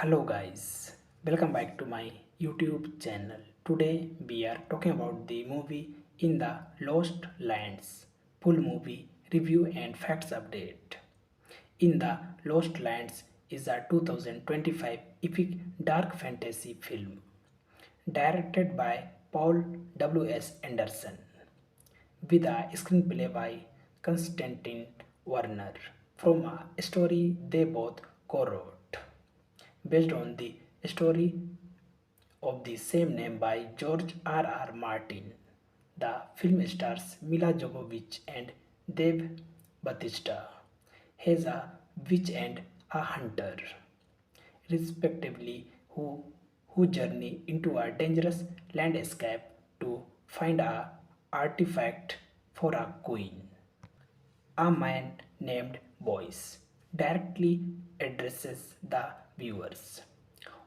Hello guys, welcome back to my YouTube channel. Today we are talking about the movie In the Lost Lands, full movie review and facts update. In the Lost Lands is a 2025 epic dark fantasy film directed by Paul W.S. Anderson with a screenplay by Konstantin Werner from a story they both co-wrote based on the story of the same name by George R. R. Martin. The film stars Mila Jovovich and Dave Bautista as a witch and a hunter, respectively, who journey into a dangerous landscape to find a artifact for a queen. A man named Boyce directly addresses the viewers,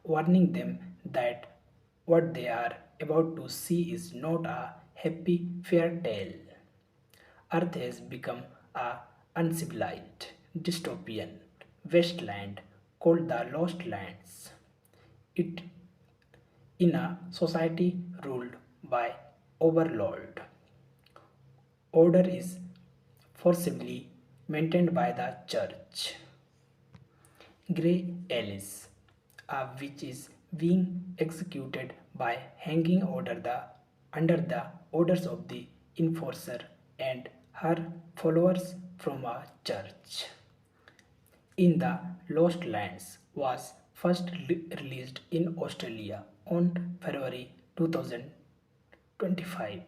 warning them that what they are about to see is not a happy fairy tale. Earth has become a uncivilized dystopian wasteland called the Lost Lands. It in a society ruled by overlord. Order is forcibly maintained by the church. Grey Alice, which is being executed by hanging under the orders of the enforcer and her followers from a church. In the Lost Lands was first released in Australia on February 2025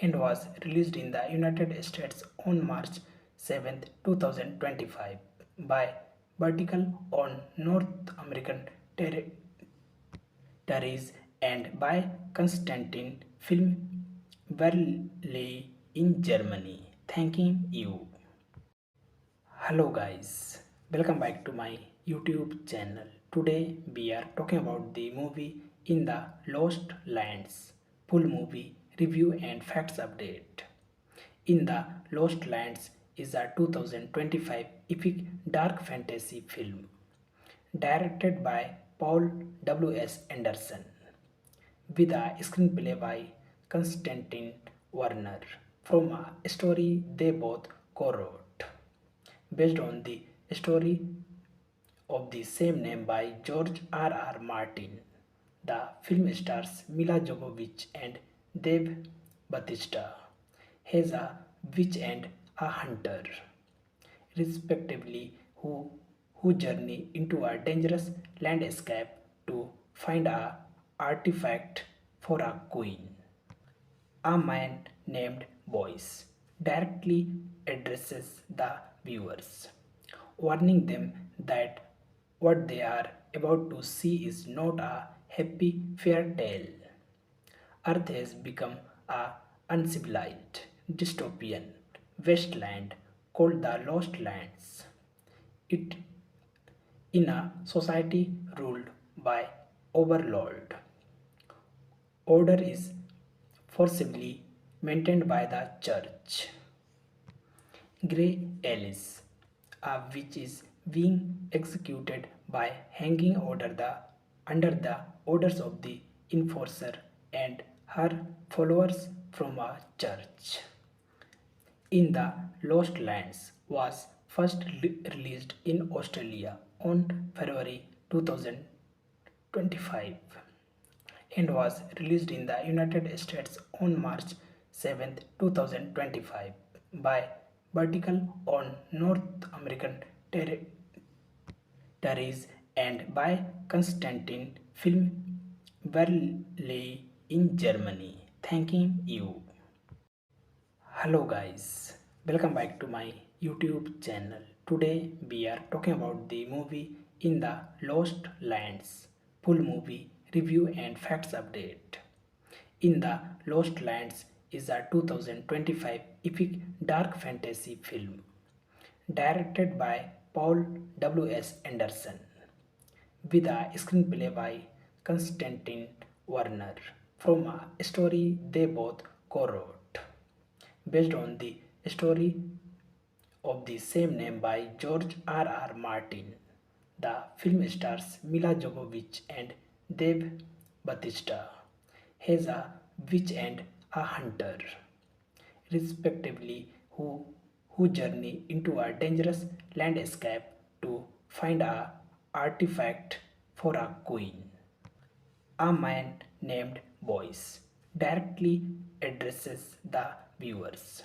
and was released in the United States on March 7, 2025 by Vertical on North American territories and by Constantin Film Verleih in Germany. Thanking you. Hello guys, welcome back to my YouTube channel. Today we are talking about the movie In the Lost Lands, full movie review and facts update. In the Lost Lands is a 2025 epic dark fantasy film directed by Paul W.S. Anderson with a screenplay by Konstantin Werner from a story they both co-wrote based on the story of the same name by George R. R. Martin. The film stars Mila Jovovich and Dave Bautista as a witch and a hunter, respectively, who journey into a dangerous landscape to find a artifact for a queen. A man named Boyce directly addresses the viewers, warning them that what they are about to see is not a happy fairy tale. Earth has become a uncivilized dystopian wasteland called the Lost Lands. It in a society ruled by overlord. Order is forcibly maintained by the church. Grey Alice, which is being executed by hanging under the orders of the enforcer and her followers from a church. In the Lost Lands was first released in Australia on February 2025 and was released in the United States on March 7, 2025 by Vertical on North American territories and by Constantin Film Verleih in Germany. Thanking you. Hello guys, welcome back to my YouTube channel. Today we are talking about the movie In the Lost Lands, full movie review and facts update. In the Lost Lands is a 2025 epic dark fantasy film directed by Paul W.S. Anderson with a screenplay by Konstantin Werner from a story they both co-wrote based on the story of the same name by George R. R. Martin. The film stars Mila Jovovich and Dave Bautista as a witch and a hunter, respectively, who journey into a dangerous landscape to find a artifact for a queen. A man named Boyce directly addresses the viewers,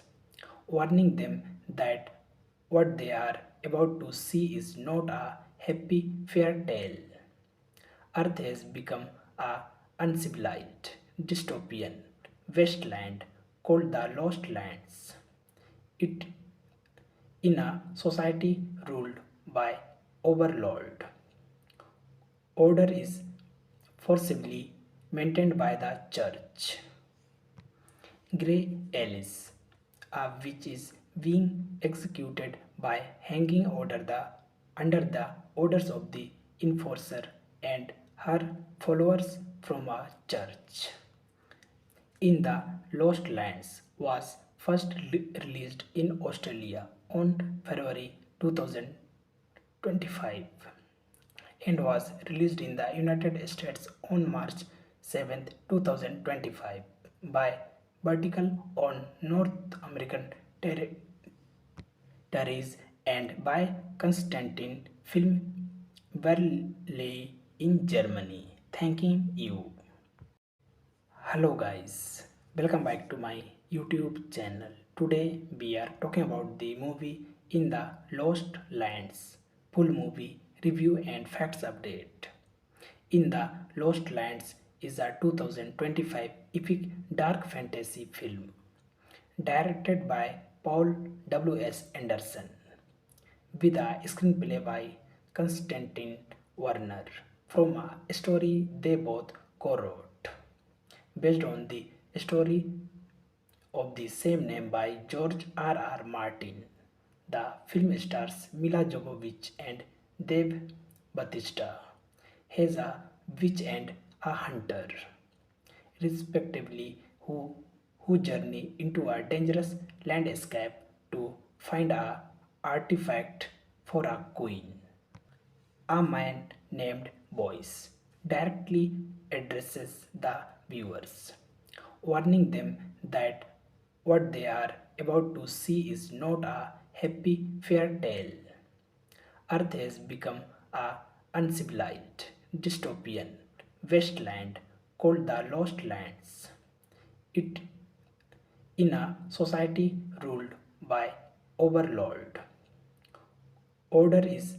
warning them that what they are about to see is not a happy fairy tale. Earth has become a uncivilized dystopian wasteland called the Lost Lands. It in a society ruled by overlord. Order is forcibly maintained by the church. Grey Alice, which is being executed by hanging under the orders of the enforcer and her followers from a church in the Lost Lands was first released in Australia on February 2025 and was released in the United States on March 7, 2025 by Vertical on North American territories and by Constantine Film Verleih in Germany. Thanking you. Hello guys, welcome back to my YouTube channel. Today we are talking about the movie In the Lost Lands, full movie review and facts update. In the Lost Lands is a 2025 epic dark fantasy film directed by Paul W.S. Anderson with a screenplay by Constantine Warner from a story they both co-wrote based on the story of the same name by George R. Martin. The film stars Mila Jovovich and Dave Bautista as a witch and a hunter, respectively, who journey into a dangerous landscape to find a artifact for a queen. A man named Boyce directly addresses the viewers, warning them that what they are about to see is not a happy fairy tale. Earth has become a uncivilized dystopian wasteland called the Lost Lands. It in a society ruled by overlord. Order is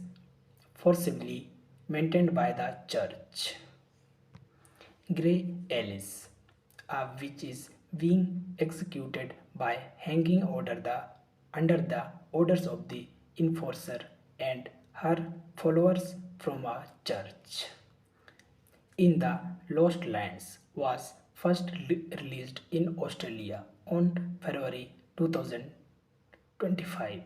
forcibly maintained by the church. Grey Alice, which is being executed by hanging under the orders of the enforcer and her followers from a church in the Lost Lands was first released in Australia on February 2025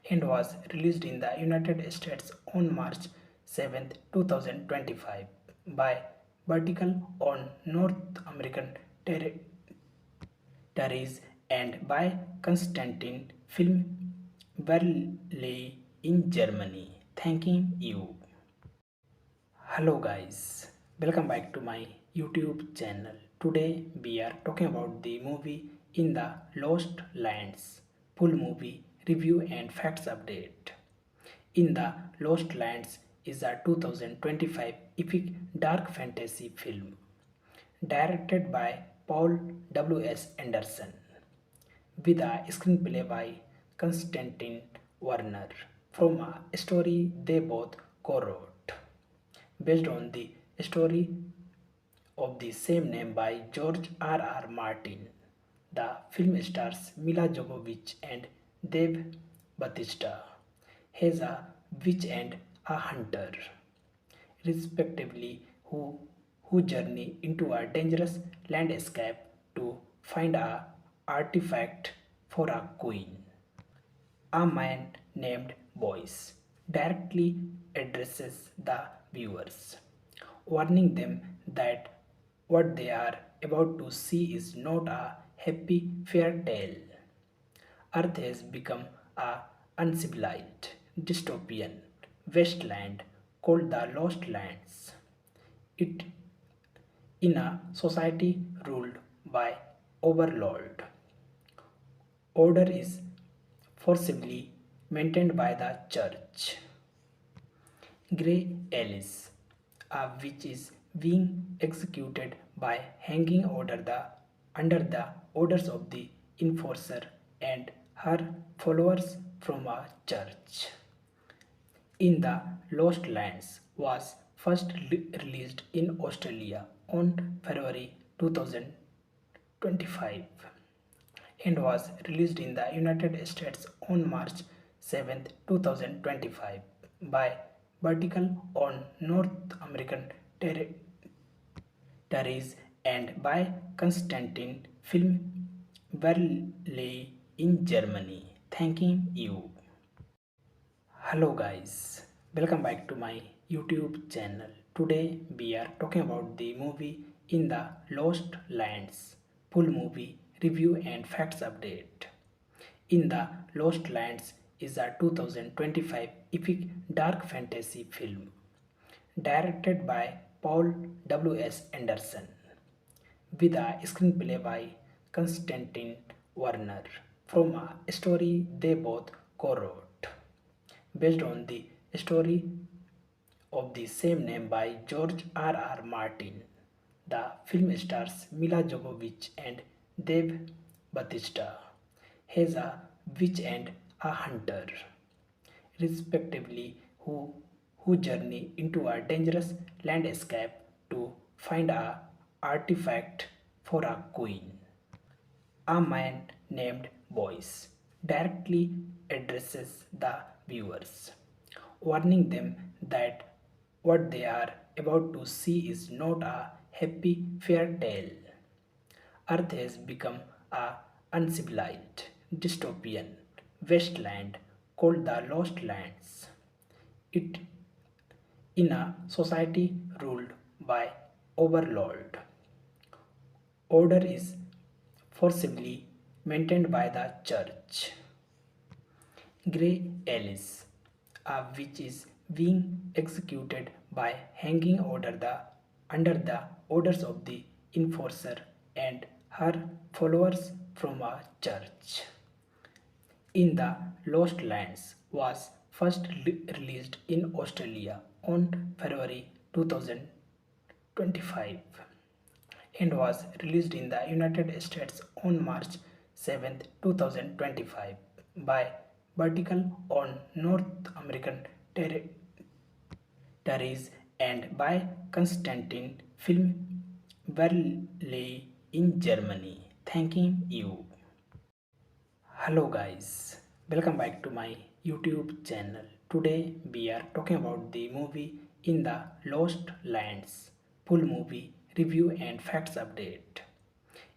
and was released in the United States on March 7, 2025 by Vertical on North American territories and by Constantine Film Verleih in Germany. Thanking you. Hello guys, welcome back to my YouTube channel. Today we are talking about the movie In the Lost Lands, full movie review and facts update. In the Lost Lands is a 2025 epic dark fantasy film directed by Paul W.S. Anderson with a screenplay by Constantine Warner from a story they both co-wrote based on the story of the same name by George R. Martin. The film stars Mila Jovovich and Dave Bautista as a witch and a hunter, respectively, who journey into a dangerous landscape to find a artifact for a queen. A man named Boyce directly addresses the viewers, warning them that what they are about to see is not a happy fairy tale. Earth has become a uncivilized dystopian wasteland called the Lost Lands. It in a society ruled by overlord. Order is forcibly maintained by the church. Grey Alice, a witch is being executed by hanging under the orders of the enforcer and her followers from a church. In the Lost Lands was first released in Australia on February 2025 and was released in the United States on March 7, 2025 by Vertical on North American territories and by Constantine Film Verleih in Germany. Thanking you. Hello guys, welcome back to my YouTube channel. Today we are talking about the movie In the Lost Lands, full movie review and facts update. In the Lost Lands is a 2025 epic dark fantasy film directed by Paul W.S. Anderson with a screenplay by Constantine Warner from a story they both co-wrote based on the story of the same name by George R. Martin. The film stars Mila Jovovich and Dave Bautista as a witch and a hunter, respectively, who journey into a dangerous landscape to find a artifact for a queen. A man named Boyce directly addresses the viewers, warning them that what they are about to see is not a happy fairy tale. Earth has become a uncivilized dystopian wasteland called the Lost Lands. It in a society ruled by overlord. Order is forcibly maintained by the church. Grey Alice, a witch is being executed by hanging under the orders of the enforcer and her followers from a church. In the Lost Lands was first released in Australia on February 2025 and was released in the United States on March 7, 2025 by Vertical on North American territories and by Constantine Film Verleih in Germany. Thanking you. Hello guys, welcome back to my YouTube channel. Today we are talking about the movie In the Lost Lands, full movie review and facts update.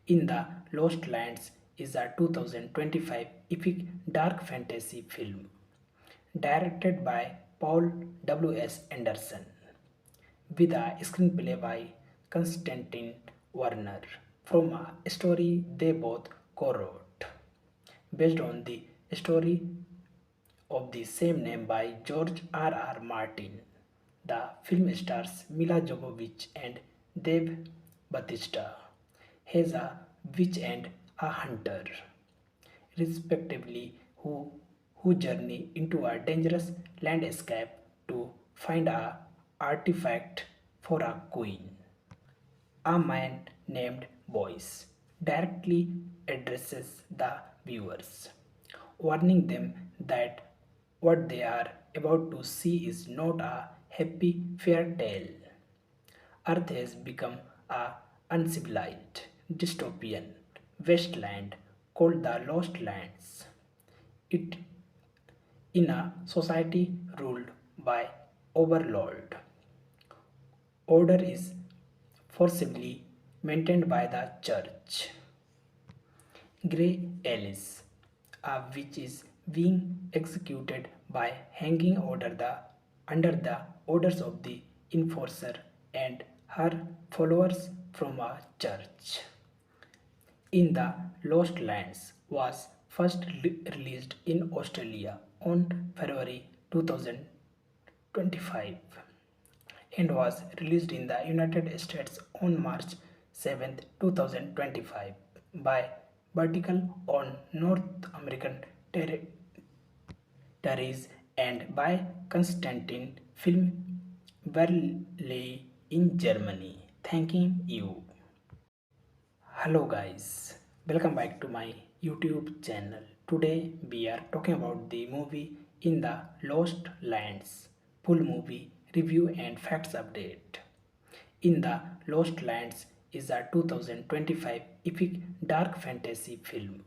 In the Lost Lands is a 2025 epic dark fantasy film directed by Paul W.S. Anderson with a screenplay by Constantine Warner from a story they both co-wrote based on the story of the same name by George R. Martin. The film stars Mila Jovovich and Dave Bautista as a witch and a hunter, respectively, who journey into a dangerous landscape to find a artifact for a queen. A man named Boyce directly addresses the viewers, warning them that what they are about to see is not a happy fairy tale. Earth has become a uncivilized dystopian wasteland called the Lost Lands. It in a society ruled by overlord. Order is forcibly maintained by the church. Grey Alice, a witch is being executed by hanging under the orders of the enforcer and her followers from a church. In the Lost Lands was first released in Australia on February 2025 2025 and was released in the United States on March 7th, 2025 by Vertical on North American territories and by Constantin Film Verleih in Germany. Thanking you. Hello guys, welcome back to my YouTube channel. Today we are talking about the movie In the Lost Lands, full movie review and facts update. In the Lost Lands is a 2025 epic dark fantasy film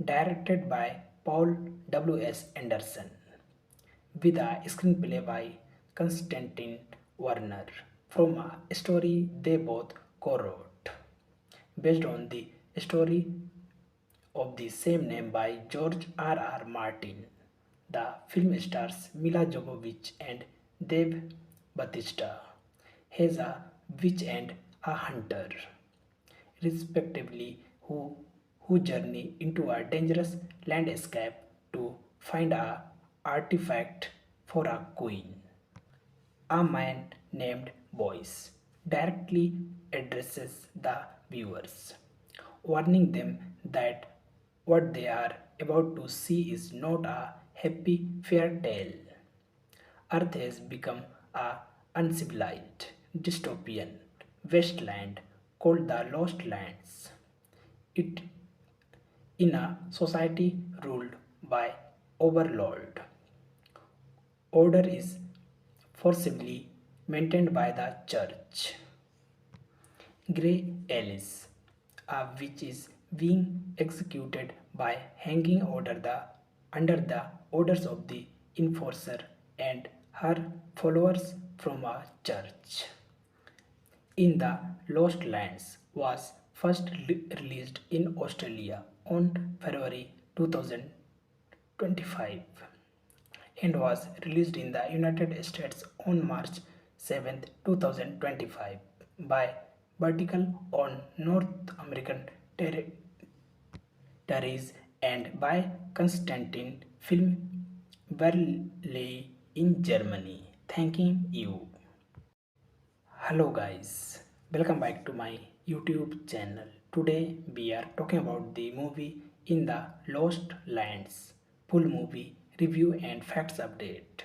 directed by Paul W.S. Anderson with a screenplay by Konstantin Werner from a story they both co-wrote based on the story of the same name by George R. Martin. The film stars Mila Jovovich and Dave Bautista as a witch and a hunter, respectively, who journey into a dangerous landscape to find a artifact for a queen. A man named Boyce directly addresses the viewers, warning them that what they are about to see is not a happy fairy tale. Earth has become a uncivilized dystopian wasteland called the Lost Lands. It in a society ruled by overlord. Order is forcibly maintained by the church. Grey Alice, a witch is being executed by hanging under the orders of the enforcer and her followers from a church. In the Lost Lands was first released in Australia on February 2025 and was released in the United States on March 7th, 2025 by Vertical on North American territories and by Constantin Film Verleih in Germany. Thanking you. Hello guys, welcome back to my YouTube channel. Today we are talking about the movie In the Lost Lands, full movie review and facts update.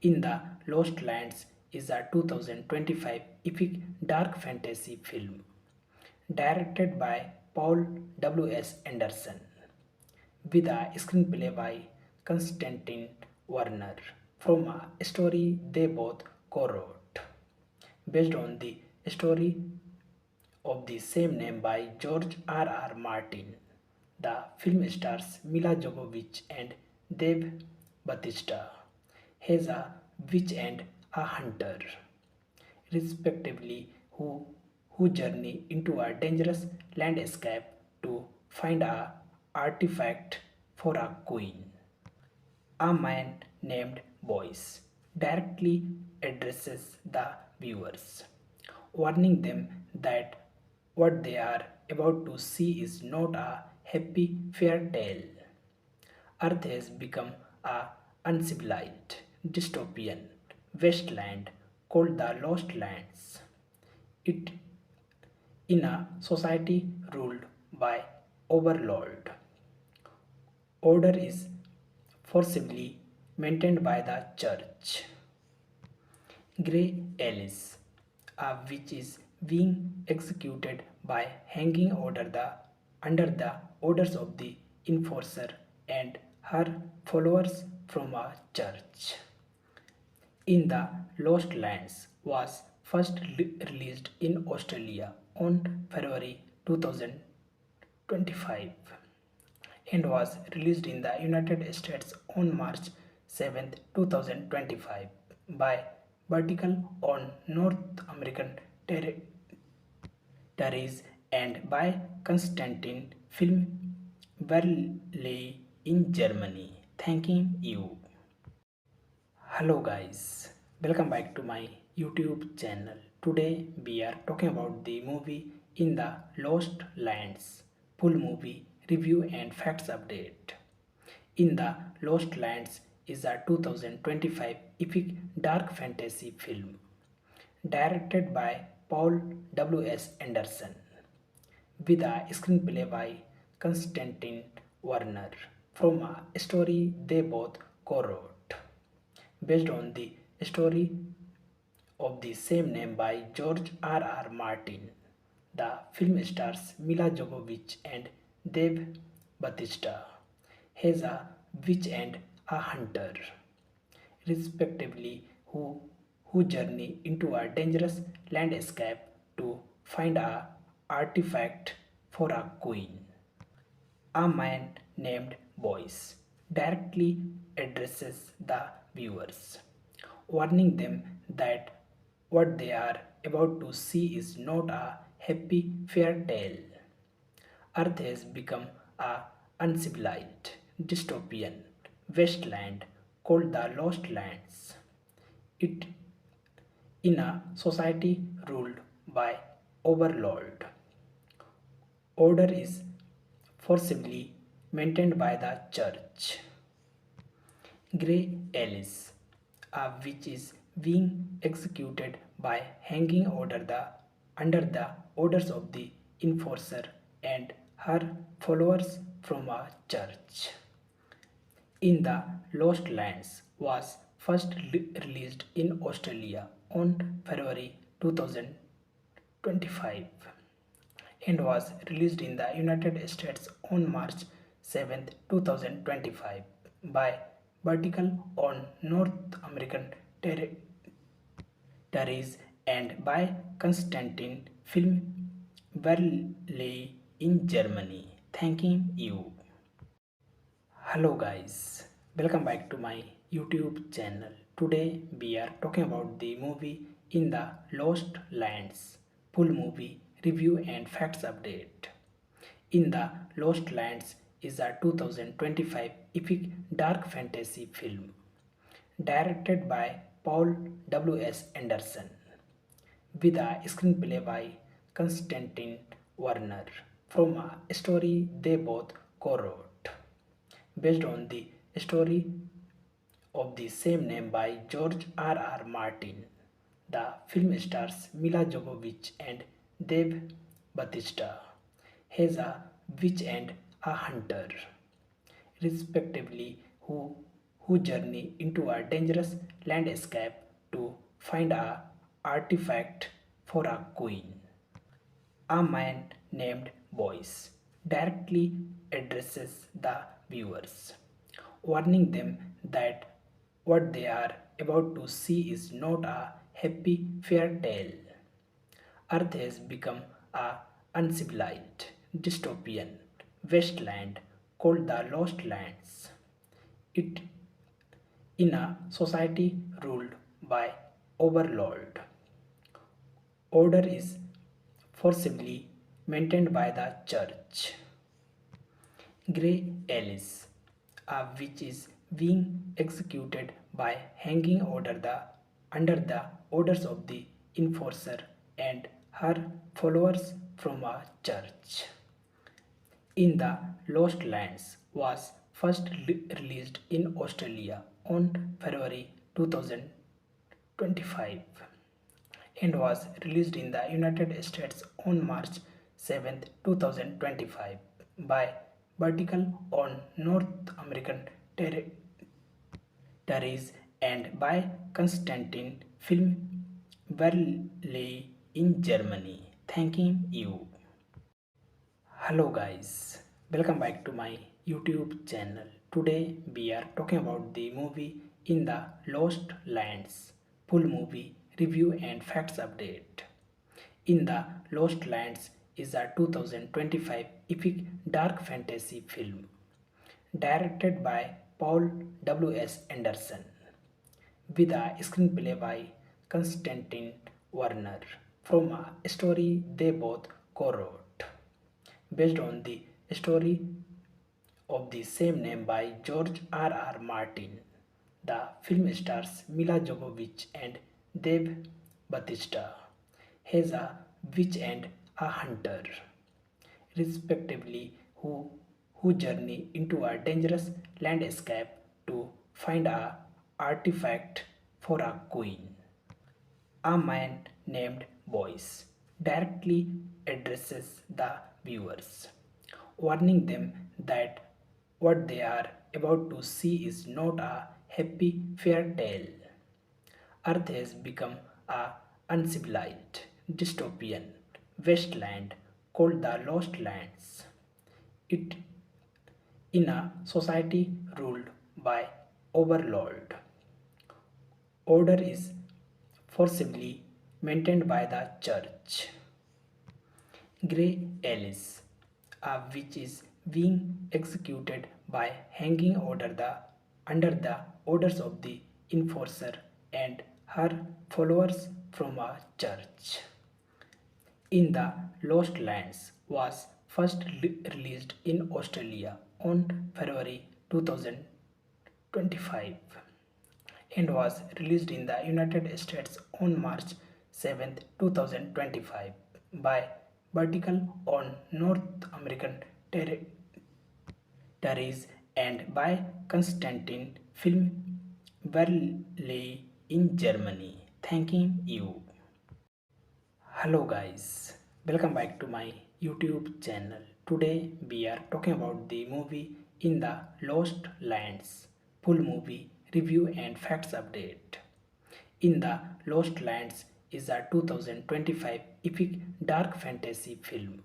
In the Lost Lands is a 2025 epic dark fantasy film directed by Paul W.S. Anderson with a screenplay by Konstantin Werner from a story they both co-wrote based on the story of the same name by George R. Martin. The film stars Mila Jovovich and Dave Bautista as a witch and a hunter, respectively, who journey into a dangerous landscape to find a artifact for a queen. A man named Boyce directly addresses the viewers, warning them that what they are about to see is not a happy fairy tale. Earth has become a uncivilized dystopian wasteland called the Lost Lands. It in a society ruled by overlord. Order is forcibly maintained by the church. Grey Alice, a witch is being executed by hanging under the orders of the enforcer and her followers from a church. In the Lost Lands was first released in Australia on February 2025 and was released in the United States on March 7th, 2025 by Vertical on North American territories and by Constantin Film Verleih in Germany. Thanking you. Hello guys, welcome back to my YouTube channel. Today we are talking about the movie In the Lost Lands, full movie review and facts update. In the Lost Lands is a 2025 epic dark fantasy film directed by Paul W.S. Anderson with a screenplay by Konstantin Werner from a story they both co-wrote based on the story of the same name by George R. R. Martin. The film stars Mila Jovovich and Dave Bautista as a witch and a hunter, respectively, who journey into a dangerous landscape to find a artifact for a queen. A man named Boyce directly addresses the viewers, warning them that what they are about to see is not a happy fairy tale. Earth has become a uncivilized dystopian wasteland called the Lost Lands. It in a society ruled by overlord. Order is forcibly maintained by the church. Grey Alice, a witch is being executed by hanging under the orders of the enforcer and her followers from a church. In the Lost Lands was first released in Australia on February 2025 and was released in the United States on March 7, 2025 by Vertical on North American territories and by Constantin Film Verleih in Germany. Thanking you. Hello guys, welcome back to my YouTube channel. Today we are talking about the movie In the Lost Lands, full movie review and facts update. In the Lost Lands is a 2025 epic dark fantasy film directed by Paul W.S. Anderson with a screenplay by Konstantin Werner from a story they both co-wrote based on the story of the same name by George R. R. Martin. The film stars Mila Jovovich and Dave Bautista as a witch and a hunter, respectively, who journey into a dangerous landscape to find a artifact for a queen. A man named Boyce directly addresses the viewers, warning them that what they are about to see is not a happy fairy tale. Earth has become a uncivilized dystopian wasteland called the Lost Lands. It in a society ruled by overlord. Order is forcibly maintained by the church. Grey Alice, a witch is being executed by hanging under the orders of the enforcer and her followers from a church. In the Lost Lands was first released in Australia on February 2025 and was released in the United States on March 7, 2025 by Vertical on North American territories and by Constantin Film Verleih in Germany. Thanking you. Hello guys, welcome back to my YouTube channel. Today we are talking about the movie In the Lost Lands, full movie review and facts update. In the Lost Lands is a 2025 epic dark fantasy film directed by Paul W.S. Anderson with a screenplay by Konstantin Werner from a story they both co-wrote based on the story of the same name by George R. R. Martin. The film stars Mila Jovovich and Dave Bautista as a witch and a hunter, respectively, who journey into a dangerous landscape to find a artifact for a queen. A man named Boyce directly addresses the viewers, warning them that what they are about to see is not a happy fairy tale. Earth has become a uncivilized, dystopian wasteland called the Lost Lands. It in a society ruled by overlord. Order is forcibly maintained by the church. Grey Alice, a witch is being executed by hanging under the orders of the enforcer and her followers from a church. In the Lost Lands was first released in Australia on February 2025 and was released in the United States on March 7, 2025 by Vertical on North American territories and by Constantine Film Verleih in Germany. Thanking you. Hello guys, welcome back to my YouTube channel. Today we are talking about the movie In the Lost Lands, full movie review and facts update. In the Lost Lands is a 2025 epic dark fantasy film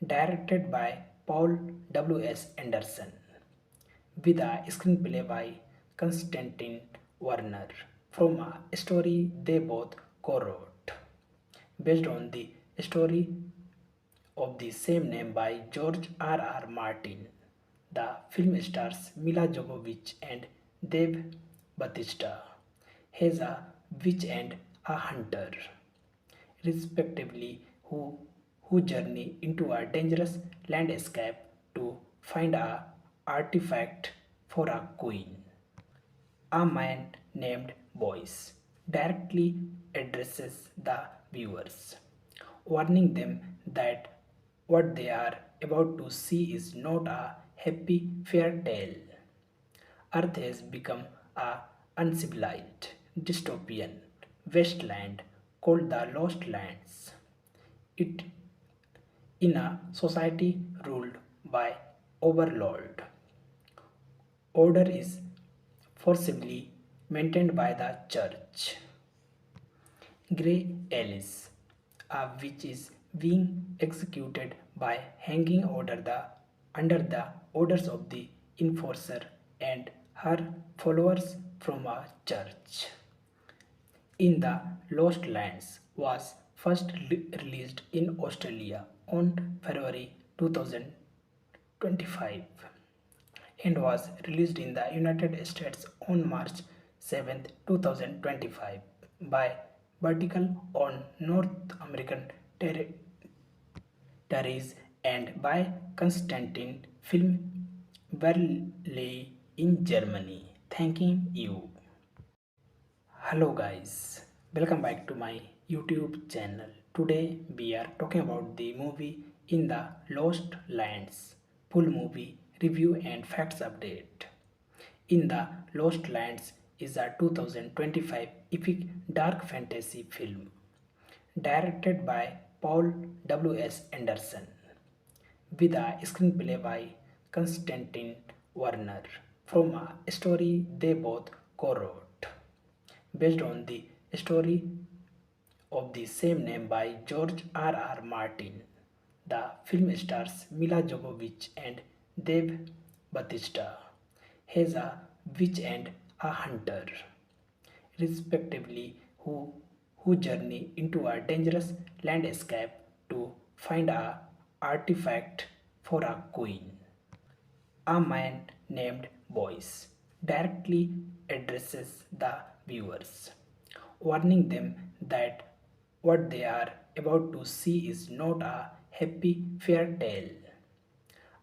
directed by Paul W.S. Anderson with a screenplay by Constantine Warner from a story they both co-wrote based on the story of the same name by George R. Martin. The film stars Mila Jovovich and Dave Bautista as a witch and a hunter, respectively, who journey into a dangerous landscape to find a artifact for a queen. A man named Boyce directly addresses the viewers, warning them that what they are about to see is not a happy fairy tale. Earth has become a uncivilized, dystopian wasteland called the Lost Lands. It in a society ruled by overlord. Order is forcibly maintained by the church. Grey Alice, a witch is being executed by hanging under the orders of the enforcer and her followers from a church. In the Lost Lands was first released in Australia on February 2025 and was released in the United States on March 7, 2025 by Vertical on North American territories and by Constantine Film Verleih in Germany. Thanking you. Hello guys, welcome back to my YouTube channel. Today we are talking about the movie In the Lost Lands, full movie review and facts update. In the Lost Lands is a 2025 epic dark fantasy film directed by Paul W.S. Anderson with a screenplay by Constantine Warner from a story they both co-wrote based on the story of the same name by George R. Martin. The film stars Mila Jovovich and Dave Bautista as a witch and a hunter, respectively, who journey into a dangerous landscape to find a artifact for a queen. A man named Boyce directly addresses the viewers, warning them that what they are about to see is not a happy fairy tale.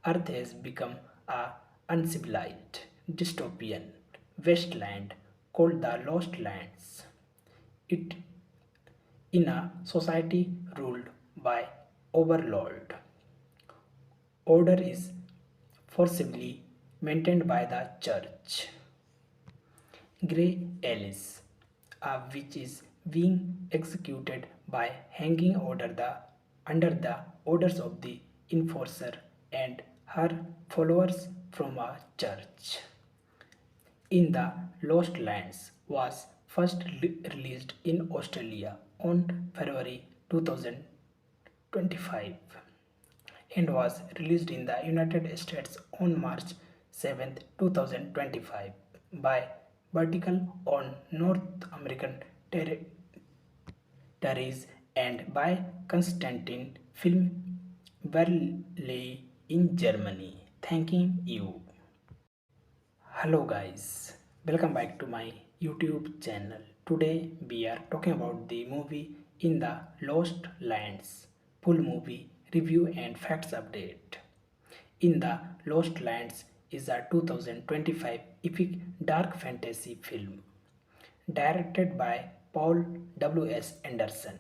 Earth has become a uncivilized, dystopian wasteland called the Lost Lands. It in a society ruled by overlord. Order is forcibly maintained by the church. Grey Alice, which is being executed by hanging under the orders of the enforcer and her followers from a church. In the Lost Lands was first released in Australia on February 2025 and was released in the United States on March 7, 2025 by Vertical on North American territories and by Constantine Film Verleih in Germany. Thanking you. Hello guys, welcome back to my YouTube channel. Today we are talking about the movie In the Lost Lands, full movie review and facts update. In the Lost Lands is a 2025 epic dark fantasy film directed by Paul W.S. Anderson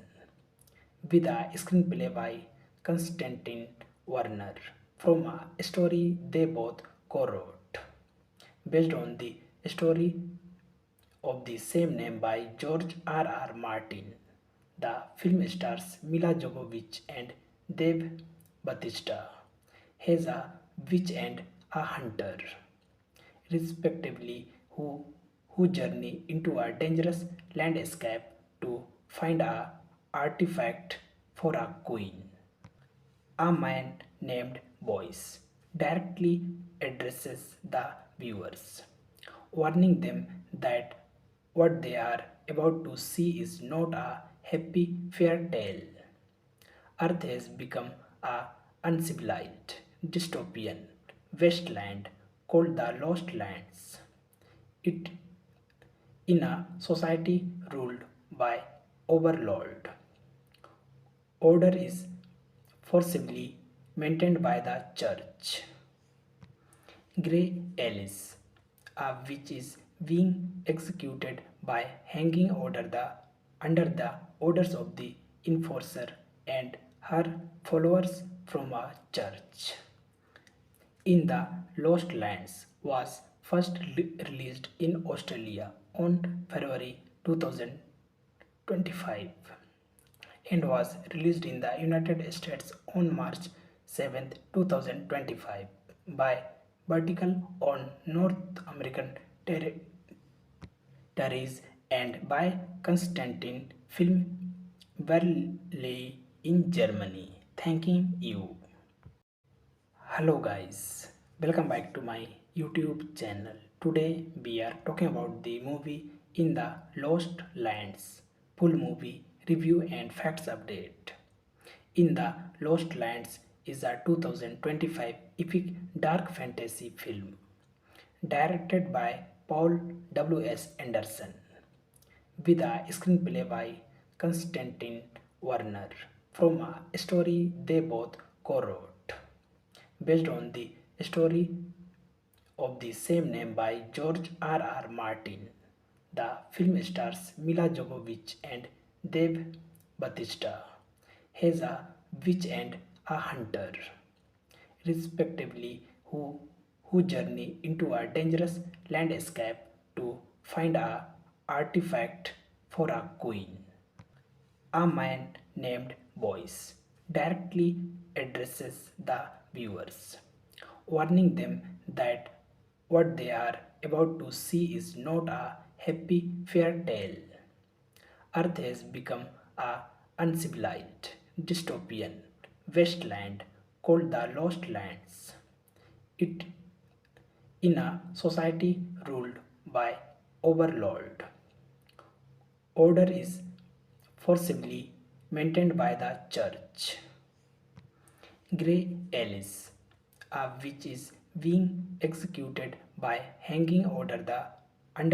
with a screenplay by Constantine Warner from a story they both co-wrote based on the story of the same name by George R. R. Martin. The film stars Mila Jovovich and Dave Bautista as a witch and a hunter, respectively, who journey into a dangerous landscape to find a artifact for a queen. A man named Boyce directly addresses the viewers, warning them that what they are about to see is not a happy fairy tale. Earth has become a uncivilized dystopian wasteland called the Lost Lands. It in a society ruled by overlord. Order is forcibly maintained by the church. Gray Alice, which is being executed by hanging under the orders of the enforcer and her followers from a church. In the Lost Lands was first released in Australia on February 2025 and was released in the United States on March 7, 2025 by Vertical on North American territories and by Constantine Film Verleih in Germany. Thanking you. Hello guys, welcome back to my YouTube channel. Today we are talking about the movie In the Lost Lands, full movie review and facts update. In the Lost Lands is a 2025 epic dark fantasy film directed by Paul W.S. Anderson with a screenplay by Constantine Warner from a story they both co-wrote based on the story of the same name by George R. R. Martin. The film stars Mila Jovovich and Dave Bautista as a witch and a hunter, respectively, who journey into a dangerous landscape to find a artifact for a queen. A man named Boyce directly addresses the viewers, warning them that what they are about to see is not a happy fairy tale. Earth has become a uncivilized dystopian wasteland called the Lost Lands. It in a society ruled by overlord. Order is forcibly maintained by the church. Gray Alice, which is being executed by hanging under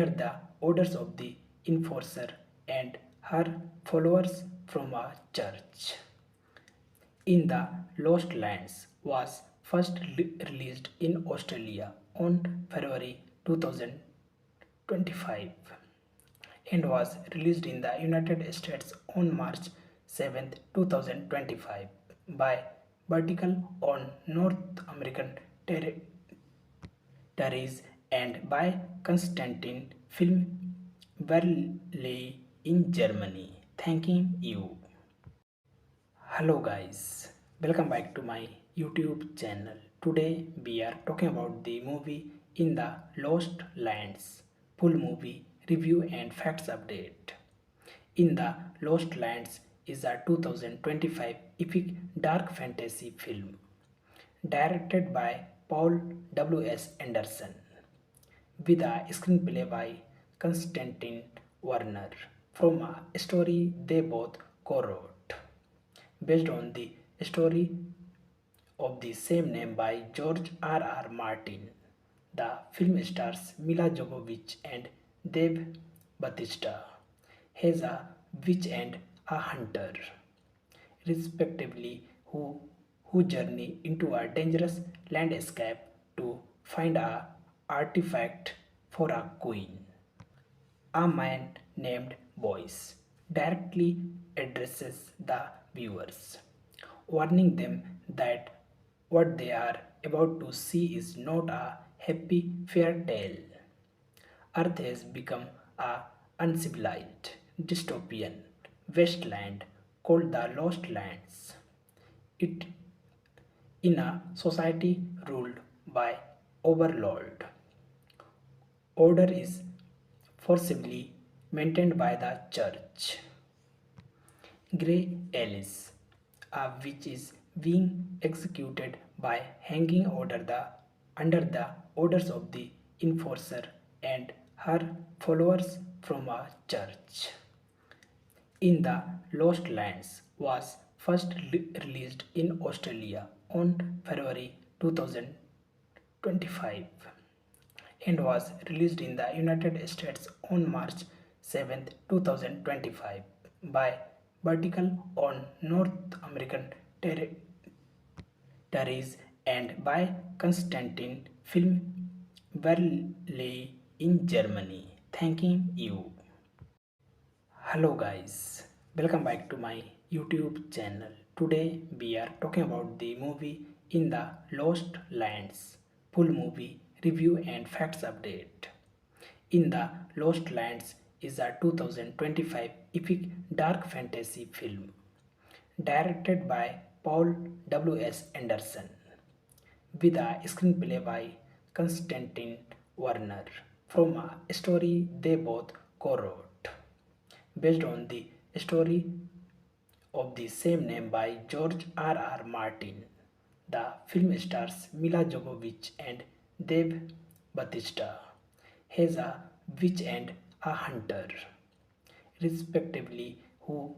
the orders of the enforcer and her followers from a church. In the Lost Lands was first released in Australia on February 2025 and was released in the United States on March 7, 2025 by Vertical on North American territories and by Constantine Film Verley in Germany. Thanking you. Hello guys, welcome back to my YouTube channel. Today we are talking about the movie In the Lost Lands. Full movie review and facts update. In the Lost Lands is a 2025 epic dark fantasy film directed by Paul W.S. Anderson with a screenplay by Konstantin Werner from a story they both co-wrote based on the story of the same name by George R. R. Martin. The film stars Mila Jovovich and Dave Bautista as a witch and a hunter, respectively, who journey into a dangerous landscape to find a artifact for a queen. A man named Boyce directly addresses the viewers, warning them that what they are about to see is not a happy fairy tale. Earth has become a uncivilized dystopian wasteland called the Lost Lands. It in a society ruled by overlord. Order is forcibly maintained by the church. Grey Alice, a witch is being executed by hanging under the orders of the enforcer and her followers from a church. In the Lost Lands was first released in Australia on February 2025 and was released in the United States on March 7, 2025 by Vertical on North American territories and by Constantin Film Verleih in Germany. Thanking you. Hello guys, welcome back to my YouTube channel. Today we are talking about the movie In the Lost Lands. Full movie review and facts update. In the Lost Lands is a 2025 epic dark fantasy film directed by Paul W.S. Anderson with a screenplay by Konstantin Werner from a story they both co-wrote based on the story of the same name by George R. R. Martin. The film stars Mila Jovovich and Dave Bautista as a witch and a hunter, respectively, who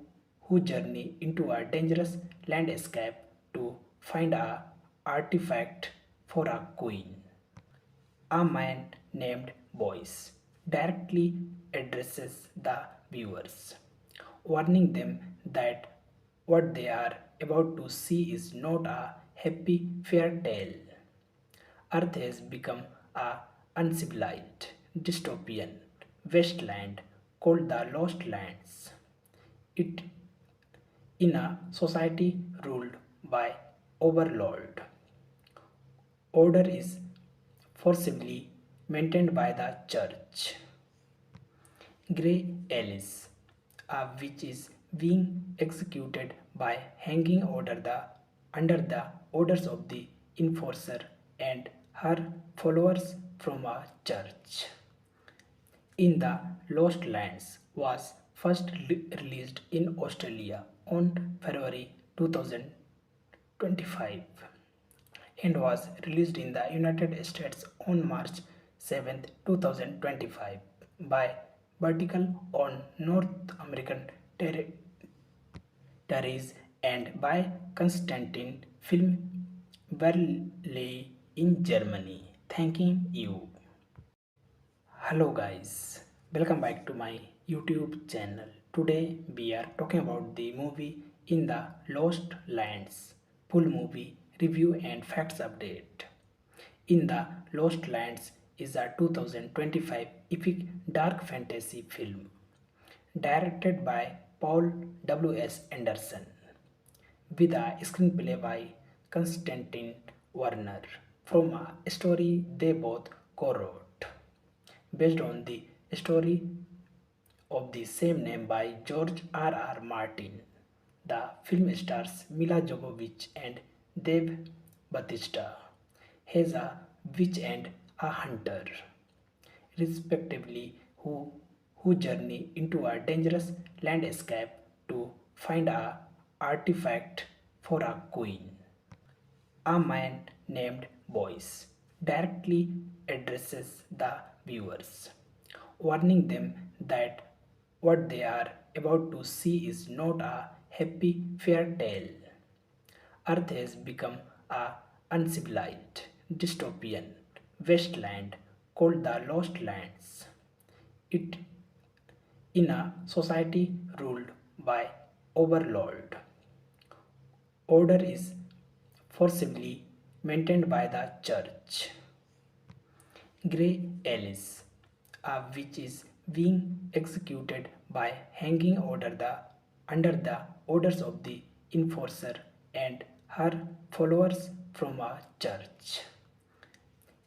journey into a dangerous landscape to find a artifact for a queen. A man named Boyce directly addresses the viewers, warning them that what they are about to see is not a happy fairy tale. Earth has become a uncivilized dystopian wasteland called the Lost Lands. It in a society ruled by overlord. Order is forcibly maintained by the church. Grey Alice, a witch is being executed by hanging under the orders of the enforcer and her followers from a church. In the Lost Lands was first released in Australia on February 2025 and was released in the United States on March 7, 2025 by Vertical on North American territories and by Constantin Film Verleih in Germany. Thanking you. Hello guys, welcome back to my YouTube channel. Today we are talking about the movie In the Lost Lands. Full movie review and facts update. In the Lost Lands is a 2025 epic dark fantasy film directed by Paul W.S. Anderson with a screenplay by Konstantin Werner from a story they both co-wrote based on the story of the same name by George R. Martin. The film stars Mila Jovovich and Dave Bautista as a witch and a hunter, respectively, who journey into a dangerous landscape to find a artifact for a queen. A man named Boyce directly addresses the viewers, warning them that what they are about to see is not a happy fairy tale. Earth has become a uncivilized dystopian wasteland called the Lost Lands. It in a society ruled by overlord. Order is forcibly maintained by the church. Grey Alice, a witch is being executed by hanging under the orders of the enforcer and her followers from a church.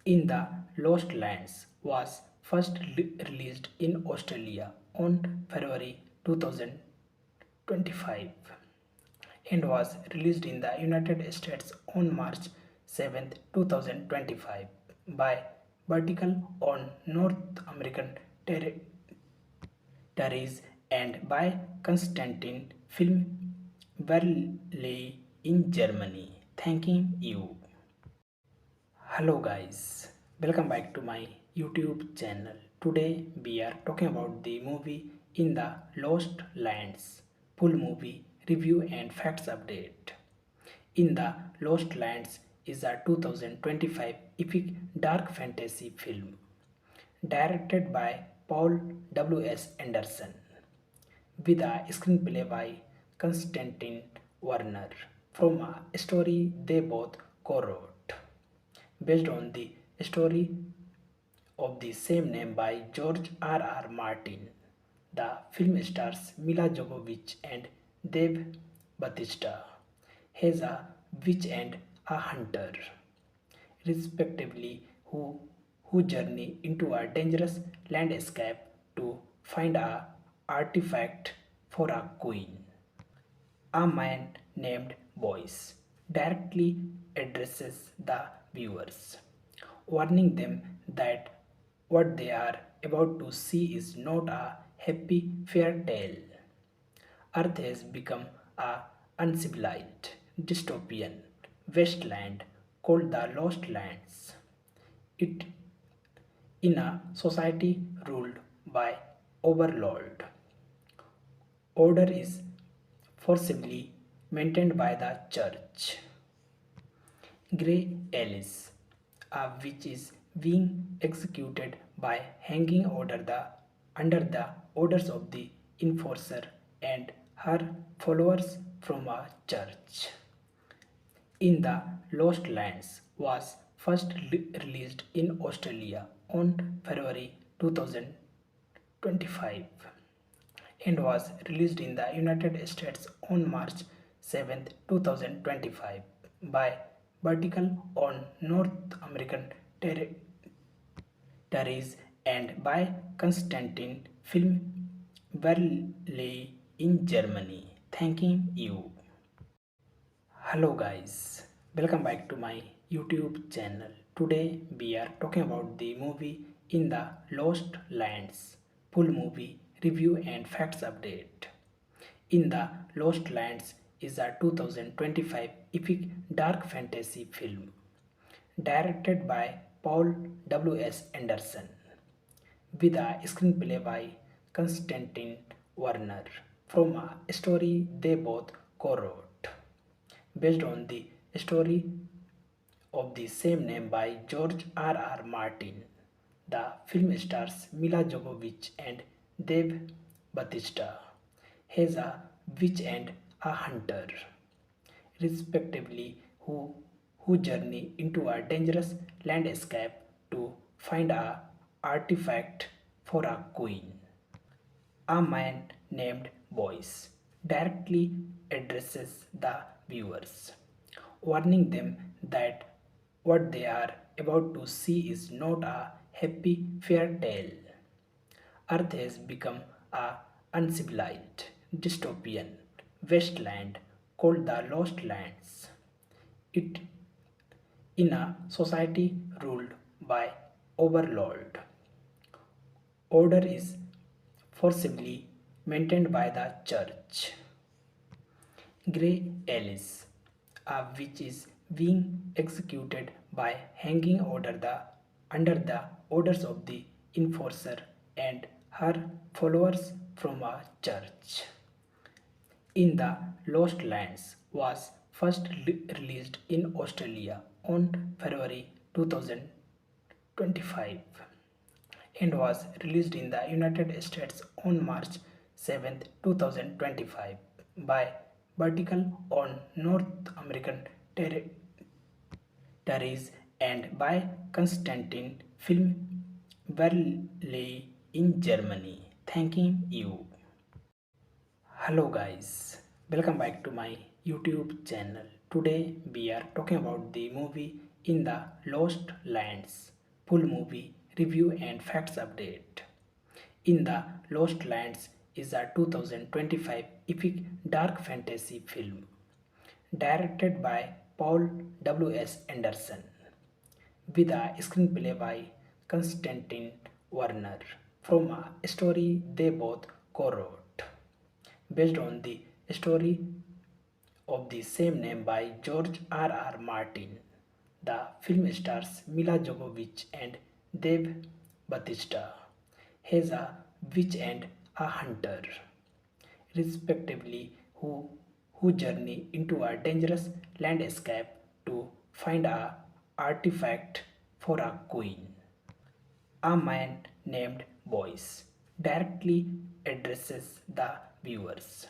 In the Lost Lands was first released in Australia on February 2025 and was released in the United States on March 7, 2025 by Vertical on North American territories and by Constantin Film Verleih in Germany. Thanking you. Hello guys, welcome back to my YouTube channel. Today we are talking about the movie In the Lost Lands, full movie review and facts update. In the Lost Lands is a 2025 epic dark fantasy film directed by Paul W.S. Anderson with a screenplay by Constantine Warner from a story they both co-wrote based on the story of the same name by George R. Martin. The film stars Mila Jovovich and Dave Bautista as a witch and a hunter, respectively, who journey into a dangerous landscape to find a artifact for a queen. A man named Boyce directly addresses the viewers, warning them that what they are about to see is not a happy fairy tale. Earth has become a uncivilized dystopian wasteland called the Lost Lands. It in a society ruled by overlord. Order is forcibly maintained by the church. Grey Alice, a witch is being executed by hanging under the orders of the enforcer and her followers from a church. In the Lost Lands was first released in Australia on February 2025 and was released in the United States on March 7, 2025 by Vertical on North American territories and by Constantin Film Verleih in Germany. Thanking you. Hello guys, welcome back to my YouTube channel. Today we are talking about the movie In the Lost Lands, full movie review and facts update. In the Lost Lands is a 2025 epic dark fantasy film directed by Paul W.S. Anderson with a screenplay by Constantine Warner from a story they both co-wrote based on the story of the same name by George R. Martin. The film stars Mila Jovovich and Dave Bautista as a witch and a hunter, respectively, who journey into a dangerous landscape to find a artifact for a queen. A man named Boyce directly addresses the viewers, warning them that what they are about to see is not a happy fairy tale. Earth has become a uncivilized dystopian wasteland called the Lost Lands. It in a society ruled by overlord. Order is forcibly maintained by the church. Grey Alice, a witch is being executed by hanging under the orders of the enforcer and her followers from a church. In the Lost Lands was first released in Australia on February 2025 and was released in the United States on March 7, 2025 by Vertical on North American territories and by Constantin Film Verleih in Germany. Thanking you. Hello guys, welcome back to my YouTube channel. Today we are talking about the movie In the Lost Lands, full movie review and facts update. In the Lost Lands is a 2025 epic dark fantasy film directed by Paul W.S. Anderson with a screenplay by Konstantin Werner from a story they both co-wrote based on the story of the same name by George R.R. Martin. The film stars Mila Jovovich and Dave Bautista as a witch and a hunter, respectively, who journey into a dangerous landscape to find a artifact for a queen. A man named Boyce directly addresses the viewers,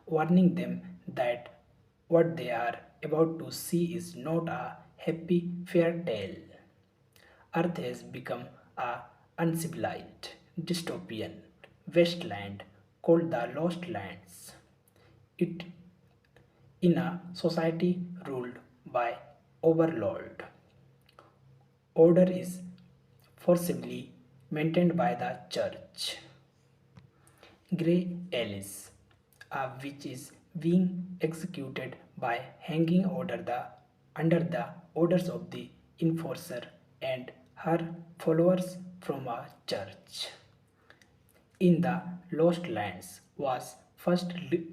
warning them that what they are about to see is not a happy fairy tale. Earth has become a uncivilized dystopian wasteland called the Lost Lands. It in a society ruled by overlord. Order is forcibly maintained by the church. Grey Alice, a witch is being executed by hanging under the orders of the enforcer and her followers from a church. In the Lost Lands was first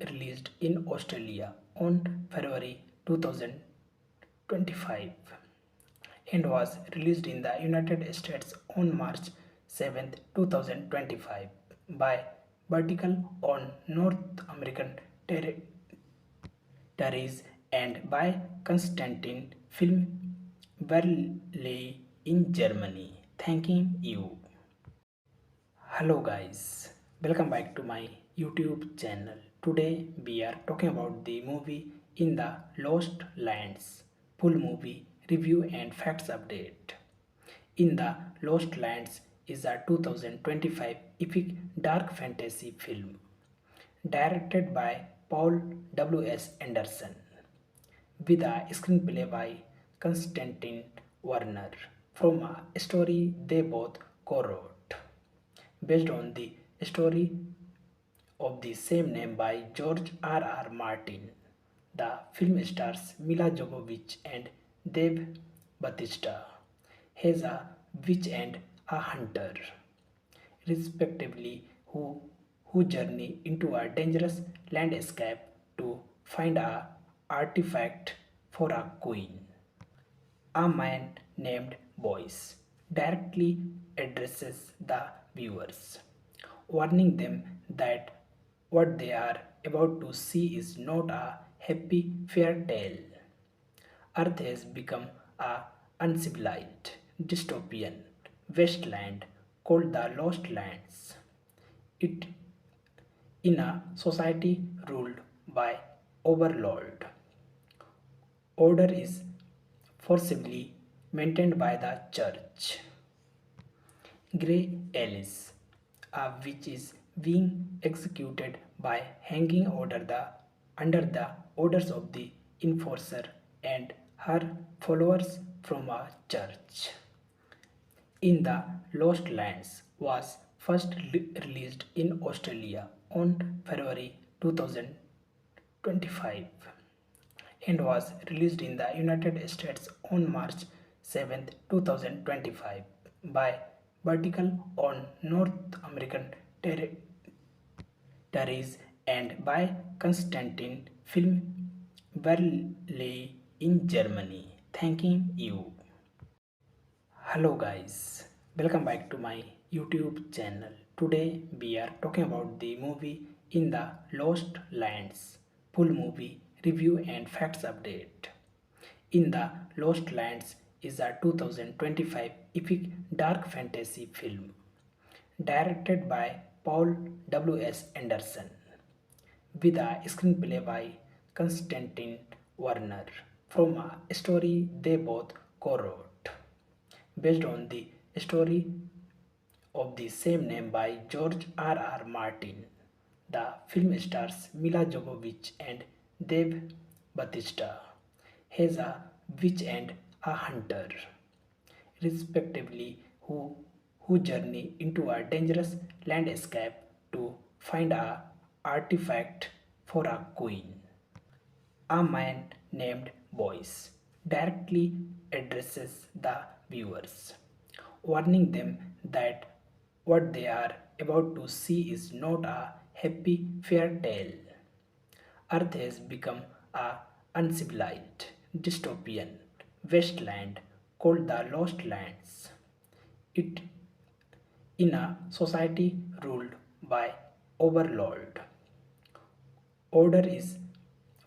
released in Australia on February 2025 and was released in the United States on March 7, 2025 by Vertical on North American territories and by Constantin Film Verleih in Germany. Thanking you. Hello guys, welcome back to my YouTube channel. Today we are talking about the movie In the Lost Lands, full movie review and facts update. In the Lost Lands is a 2025 epic dark fantasy film directed by Paul W.S. Anderson with a screenplay by Konstantin Werner from a story they both co-wrote based on the story of the same name by George R.R. Martin. The film stars Mila Jovovich and Dave Bautista as a witch and a hunter, respectively, who journey into a dangerous landscape to find a artifact for a queen. A man named Boyce directly addresses the viewers, warning them that what they are about to see is not a happy fairy tale. Earth has become a uncivilized dystopian wasteland called the Lost Lands. It in a society ruled by overlord. Order is forcibly maintained by the church. Grey Alice, a witch is being executed by hanging under the orders of the enforcer and her followers from a church. In the Lost Lands was first released in Australia on February 2025 and was released in the United States on March 7, 2025 by Vertical on North American territories and by Constantin Film Verleih in Germany. Thanking you. Hello guys, welcome back to my YouTube channel. Today we are talking about the movie In the Lost Lands, full movie review and facts update. In the Lost Lands is a 2025 epic dark fantasy film directed by Paul W.S. Anderson with a screenplay by Constantine Warner from a story they both co-wrote based on the story of the same name by George R. R. Martin. The film stars Mila Jovovich and Dave Bautista as a witch and a hunter, respectively, who journey into a dangerous landscape to find a artifact for a queen. A man named Boyce directly addresses the viewers, warning them that what they are about to see is not a happy fairy tale. Earth has become a uncivilized dystopian wasteland called the Lost Lands. It in a society ruled by overlord. Order is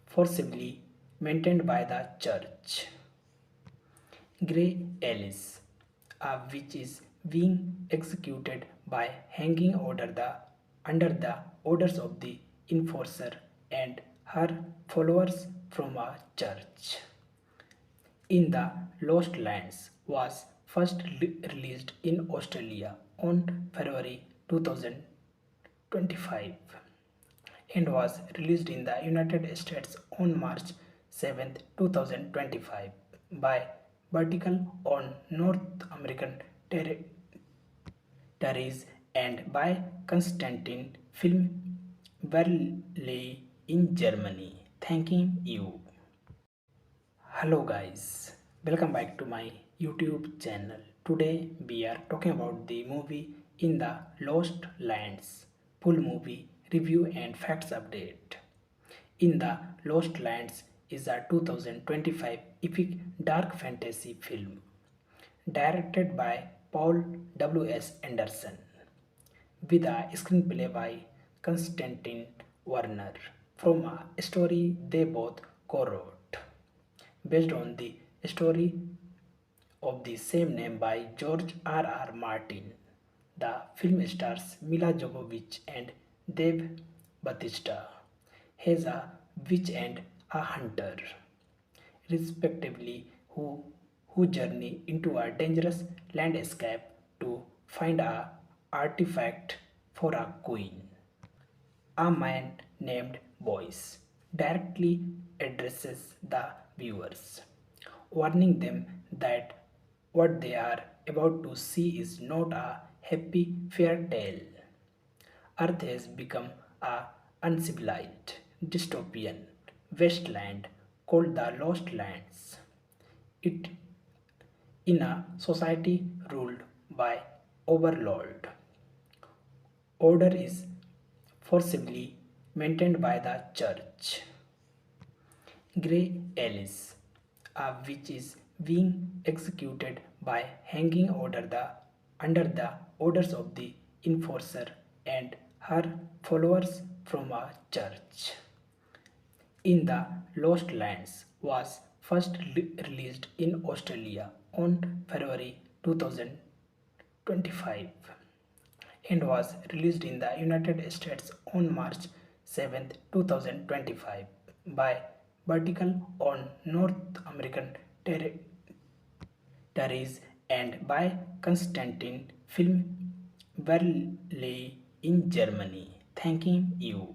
forcibly maintained by the church. Grey Alice, which is being executed by hanging under the orders of the enforcer and her followers from a church. In the Lost Lands was first released in Australia on February 2025 and was released in the United States on March 7, 2025 by Vertical on North American territories and by Constantin Film Verleih in Germany. Thanking you. Hello guys, welcome back to my YouTube channel. Today we are talking about the movie In the Lost Lands, full movie review and facts update. In the Lost Lands is a 2025 epic dark fantasy film directed by Paul W.S. Anderson with a screenplay by Constantine Warner from a story they both co-wrote based on the story of the same name by George R. R. Martin. The film stars Mila Jovovich and Dave Bautista as a witch and a hunter, respectively, who journey into a dangerous landscape to find a artifact for a queen. A man named Boyce directly addresses the viewers, warning them that what they are about to see is not a happy fairy tale. Earth has become a uncivilized dystopian wasteland called the Lost Lands. It in a society ruled by overlord. Order is forcibly maintained by the church. Grey Alice, which is being executed by hanging under the orders of the enforcer and her followers from a church. In the Lost Lands was first released in Australia on February 2025 and was released in the United States on March 7, 2025 by Vertical on North American territories and by Constantin Film Verleih in Germany. Thanking you.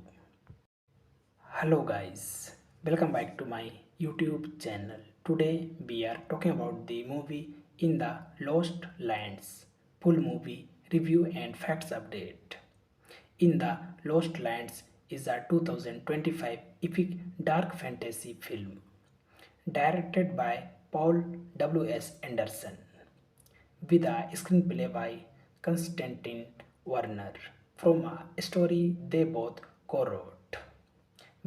Hello guys, welcome back to my YouTube channel. Today we are talking about the movie In the Lost Lands, full movie review and facts update. In the Lost Lands is a 2025 epic dark fantasy film directed by Paul W.S. Anderson with a screenplay by Konstantin Werner from a story they both co-wrote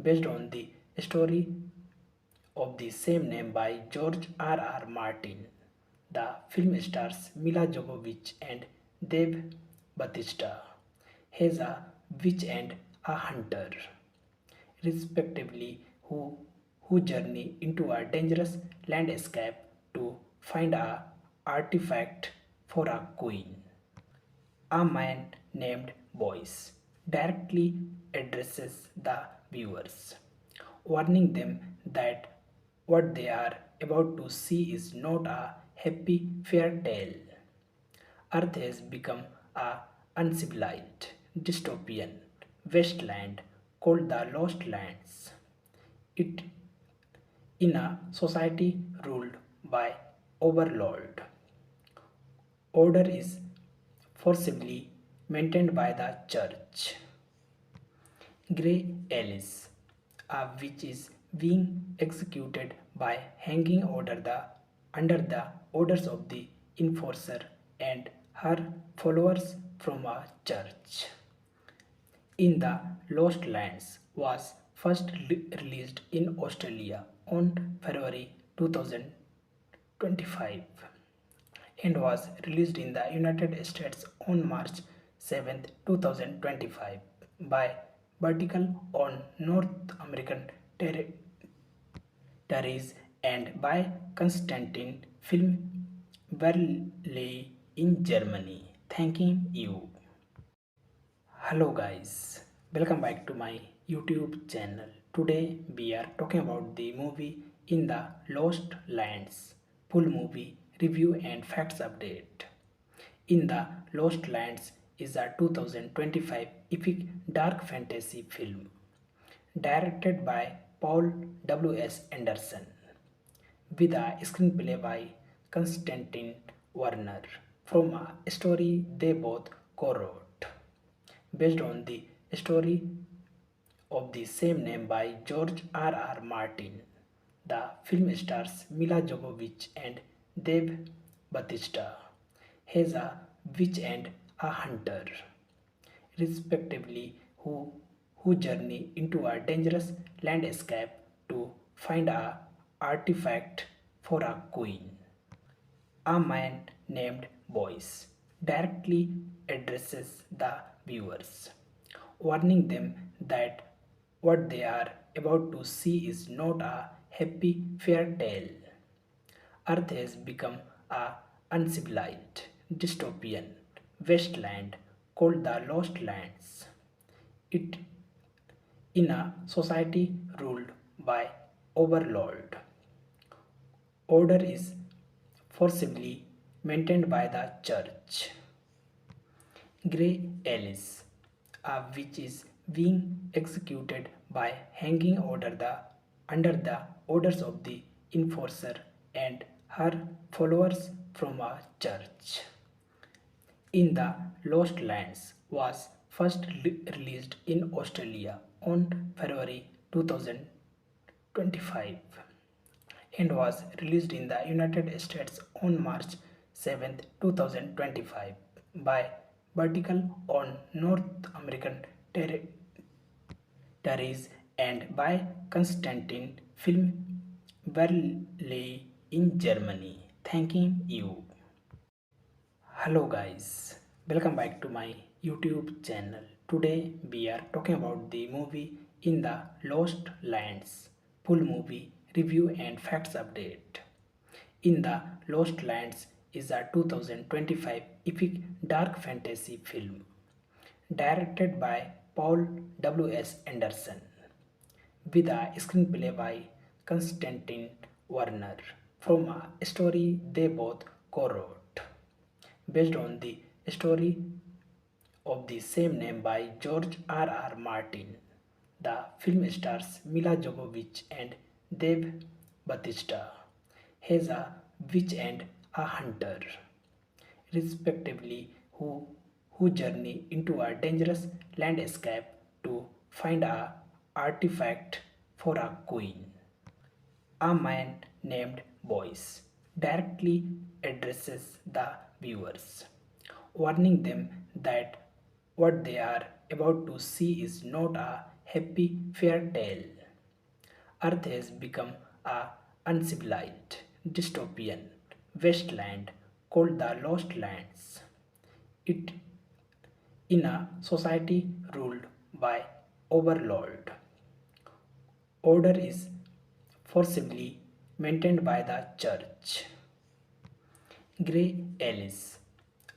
based on the story of the same name by George R. R. Martin. The film stars Mila Jovovich and Dave Bautista as a witch and a hunter, respectively, who journey into a dangerous landscape to find a artifact for a queen. A man named Boyce directly addresses the viewers, warning them that what they are about to see is not a happy fairy tale. Earth has become a uncivilized dystopian wasteland called the Lost Lands. It in a society ruled by overlord. Order is forcibly maintained by the church. Grey Alice, which is being executed by hanging under the orders of the enforcer and her followers from a church. In the Lost Lands was first released in Australia on February 2025 and was released in the United States on March 7, 2025 by Vertical on North American territories and by Constantin Film Verleih in Germany. Thanking you. Hello guys, welcome back to my YouTube channel. Today we are talking about the movie In the Lost Lands, full movie review and facts update. In the Lost Lands is a 2025 epic dark fantasy film directed by Paul W.S. Anderson with a screenplay by Konstantin Werner from a story they both co-wrote based on the story of the same name by George R. R. Martin. The film stars Mila Jovovich and Dave Bautista as a witch and a hunter, respectively, who journey into a dangerous landscape to find a artifact for a queen. A man named Boyce directly addresses the viewers, warning them that what they are about to see is not a happy fairy tale. Earth has become a uncivilized dystopian wasteland called the Lost Lands. It in a society ruled by overlord. Order is forcibly maintained by the church. Grey Alice, which is being executed by hanging under the orders of the enforcer and her followers from a church. In the Lost Lands was first released in Australia on February 2025 and was released in the United States on March 7, 2025 by Vertical on North American territories and by Constantin Film Verleih in Germany. Thanking you. Hello guys, welcome back to my YouTube channel. Today we are talking about the movie In the Lost Lands, full movie review and facts update. In the Lost Lands is a 2025 epic dark fantasy film directed by Paul W.S. Anderson with a screenplay by Konstantin Werner from a story they both co-wrote based on the story of the same name by George R. R. Martin. The film stars Mila Jovovich and Dave Bautista as a witch and a hunter, respectively, who journey into a dangerous landscape to find a artifact for a queen. A man named Boyce directly addresses the viewers, warning them that what they are about to see is not a happy fairy tale. Earth has become a uncivilized dystopian wasteland called the Lost Lands. It in a society ruled by overlord. Order is forcibly maintained by the church. Grey Alice,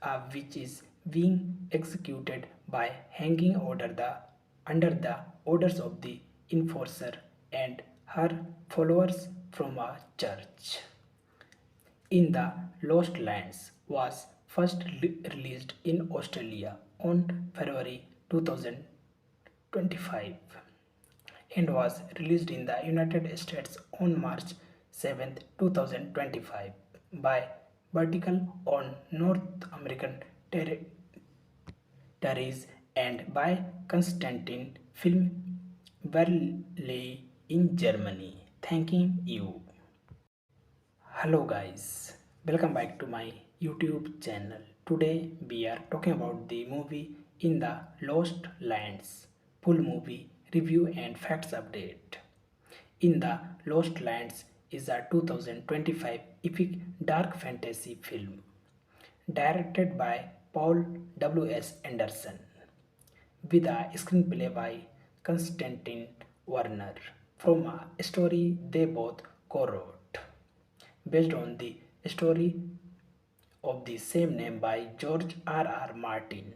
a witch is being executed by hanging under the orders of the enforcer and her followers from a church. In the Lost Lands was first released in Australia on February 2025 and was released in the United States on March 7, 2025 by Vertical on North American territories and by Constantine Film Verleih in Germany. Thanking you. Hello guys, welcome back to my YouTube channel. Today we are talking about the movie In the Lost Lands, full movie review and facts update. In the Lost Lands is a 2025 epic dark fantasy film directed by Paul W.S. Anderson with a screenplay by Constantine Warner from a story they both co-wrote based on the story of the same name by George R. Martin.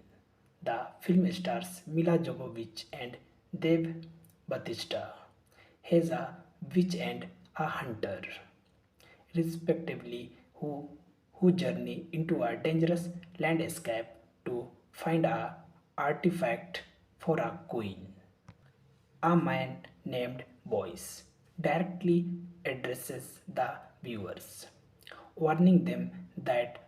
The film stars Mila Jovovich and Dave Bautista as a witch and a hunter, respectively, who journey into a dangerous landscape to find a artifact for a queen. A man named Boyce directly addresses the viewers, warning them that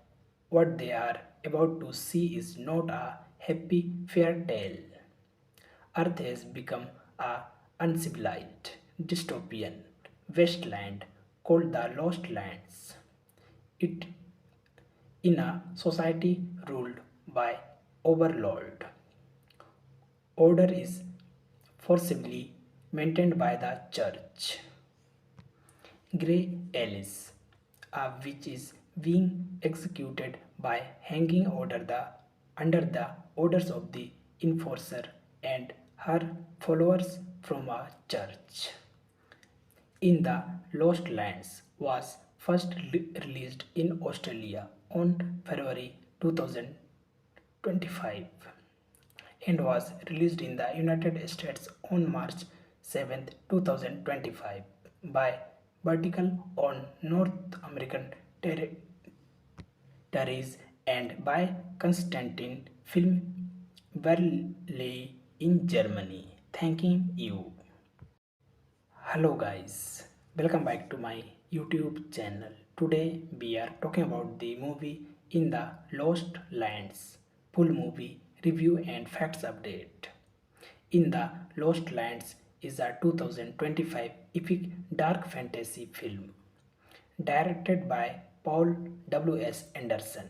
what they are about to see is not a happy fairy tale. Earth has become a uncivilized dystopian wasteland called the Lost Lands. It in a society ruled by overlord. Order is forcibly maintained by the church. Grey Alice, a witch is being executed by hanging under the orders of the enforcer and her followers from a church. In the Lost Lands was first released in Australia on February 2025 and was released in the United States on March 7, 2025 by Vertical on North American territories and by Constantine Film Verleih in Germany. Thanking you. Hello guys, welcome back to my YouTube channel. Today we are talking about the movie In the Lost Lands, full movie review and facts update. In the Lost Lands is a 2025 epic dark fantasy film directed by Paul W.S. Anderson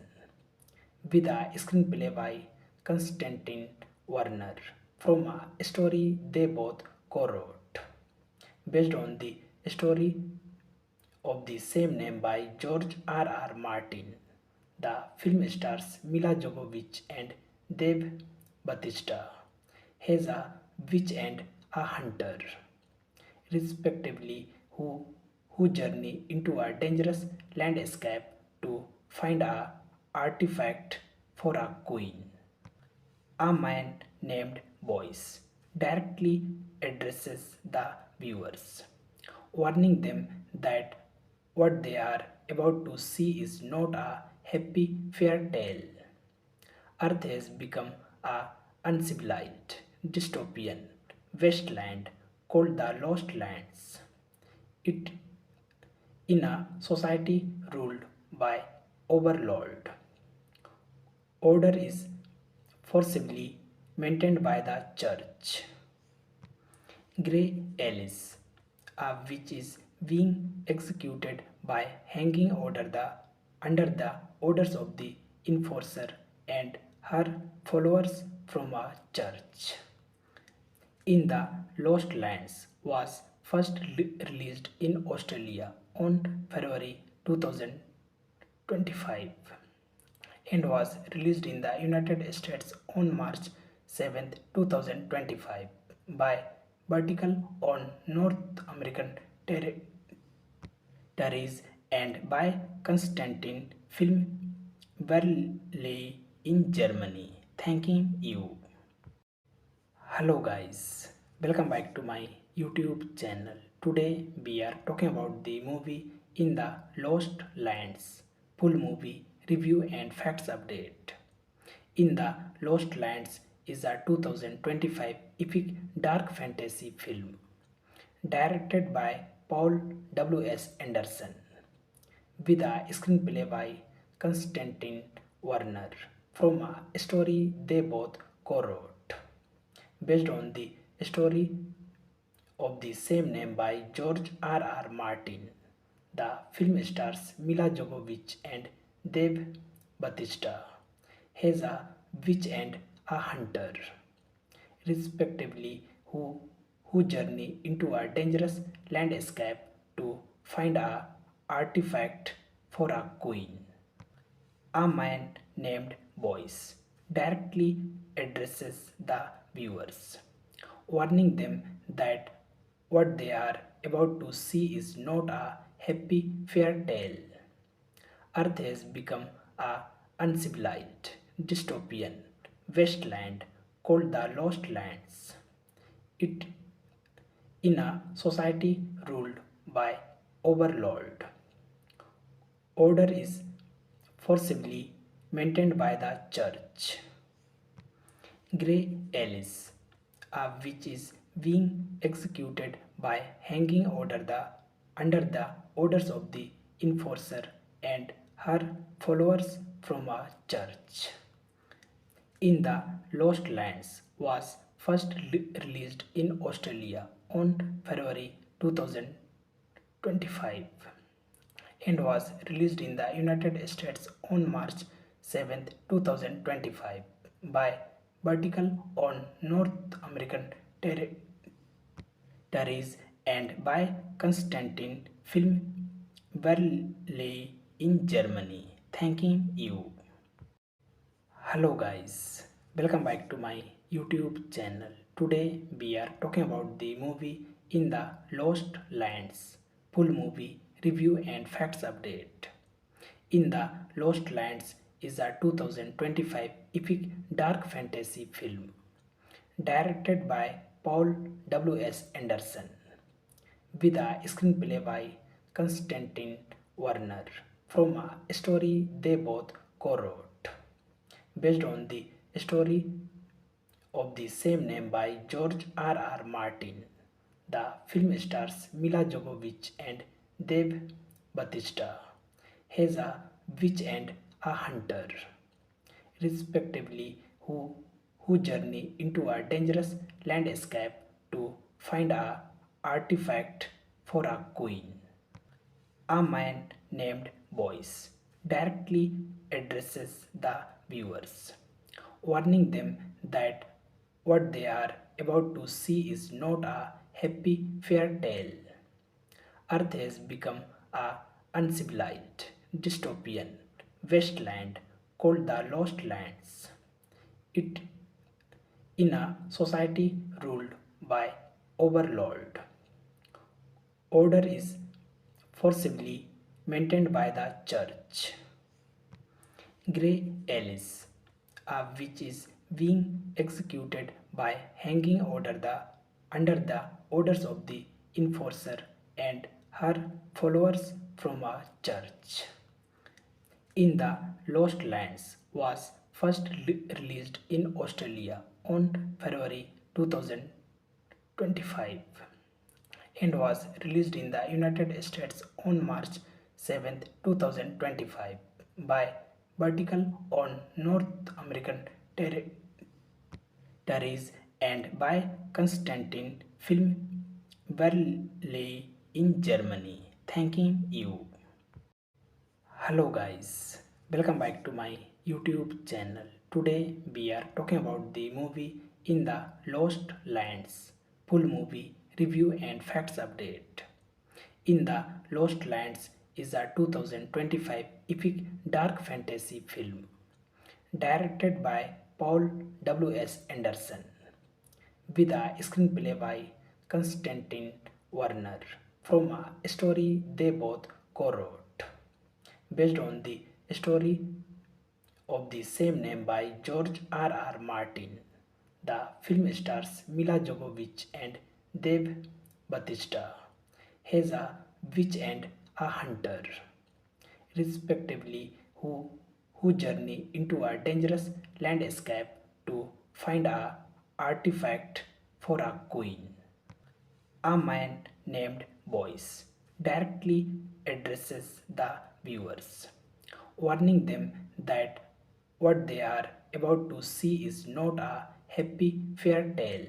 with a screenplay by Constantine Warner from a story they both co-wrote based on the story of the same name by George R. Martin. The film stars Mila Jovovich and Dave Bautista as a witch and a hunter, respectively, who journey into a dangerous landscape to find a artifact for a queen. A man named Boyce directly addresses the viewers, warning them that what they are about to see is not a happy fairy tale. Earth has become a uncivilized dystopian wasteland called the Lost Lands. It in a society ruled by overlord. Order is forcibly maintained by the church. Grey Alice, a witch is being executed by hanging under the orders of the enforcer and her followers from a church. In the Lost Lands was first released in Australia on February 2025 and was released in the United States on March 7, 2025 by Vertical on North American territories and by Constantine Film Verleih in Germany. Thanking you. Hello guys, welcome back to my YouTube channel. Today we are talking about the movie In the Lost Lands, full movie review and facts update. In the Lost Lands is a 2025 epic dark fantasy film directed by Paul W.S. Anderson with a screenplay by Constantine Warner from a story they both co-wrote based on the story of the same name by George R. Martin. The film stars Mila Jovovich and Dave Bautista as a witch and a hunter, respectively, who journey into a dangerous landscape to find a artifact for a queen. A man named Boyce directly addresses the viewers, warning them that what they are about to see is not a happy fairy tale. Earth has become a uncivilized dystopian wasteland called the Lost Lands. It in a society ruled by overlord. Order is forcibly maintained by the church. Grey Alice, a witch is being executed by hanging under the orders of the enforcer and her followers from a church. In the Lost Lands was first released in Australia on February 2025 and was released in the United States on March 7, 2025 by Vertical on North American territories and by Constantine Film Verleih in Germany. Thanking you. Hello guys, welcome back to my YouTube channel. Today we are talking about the movie In the Lost Lands, full movie review and facts update. In the Lost Lands is a 2025 epic dark fantasy film directed by Paul W.S. Anderson with a screenplay by Constantine Warner from a story they both co-wrote based on the story of the same name by George R. Martin. The film stars Mila Jovovich and Dave Bautista as a witch and a hunter, respectively, who journey into a dangerous landscape to find a artifact for a queen. A man named Boyce directly addresses the viewers, warning them that what they are about to see is not a happy fairy tale. Earth has become a uncivilized dystopian wasteland called the Lost Lands. It in a society ruled by overlord. Order is forcibly maintained by the church. Grey Alice, a witch is being executed by hanging under the orders of the enforcer and her followers from a church. In the Lost Lands was first released in Australia on February 2025 and was released in the United States on March 7, 2025 by Vertical on North American territories Paris and by Constantin Film Verley in Germany. Thanking you. Hello guys, welcome back to my YouTube channel. Today we are talking about the movie In the Lost Lands, full movie review and facts update. In the Lost Lands is a 2025 epic dark fantasy film directed by Paul W.S. Anderson with a screenplay by Konstantin Werner from a story they both co-wrote based on the story of the same name by George R. R. Martin. The film stars Mila Jovovich and Dave Bautista as a witch and a hunter, respectively, who journey into a dangerous landscape to find a artifact for a queen. A man named Boyce directly addresses the viewers, warning them that what they are about to see is not a happy fairy tale.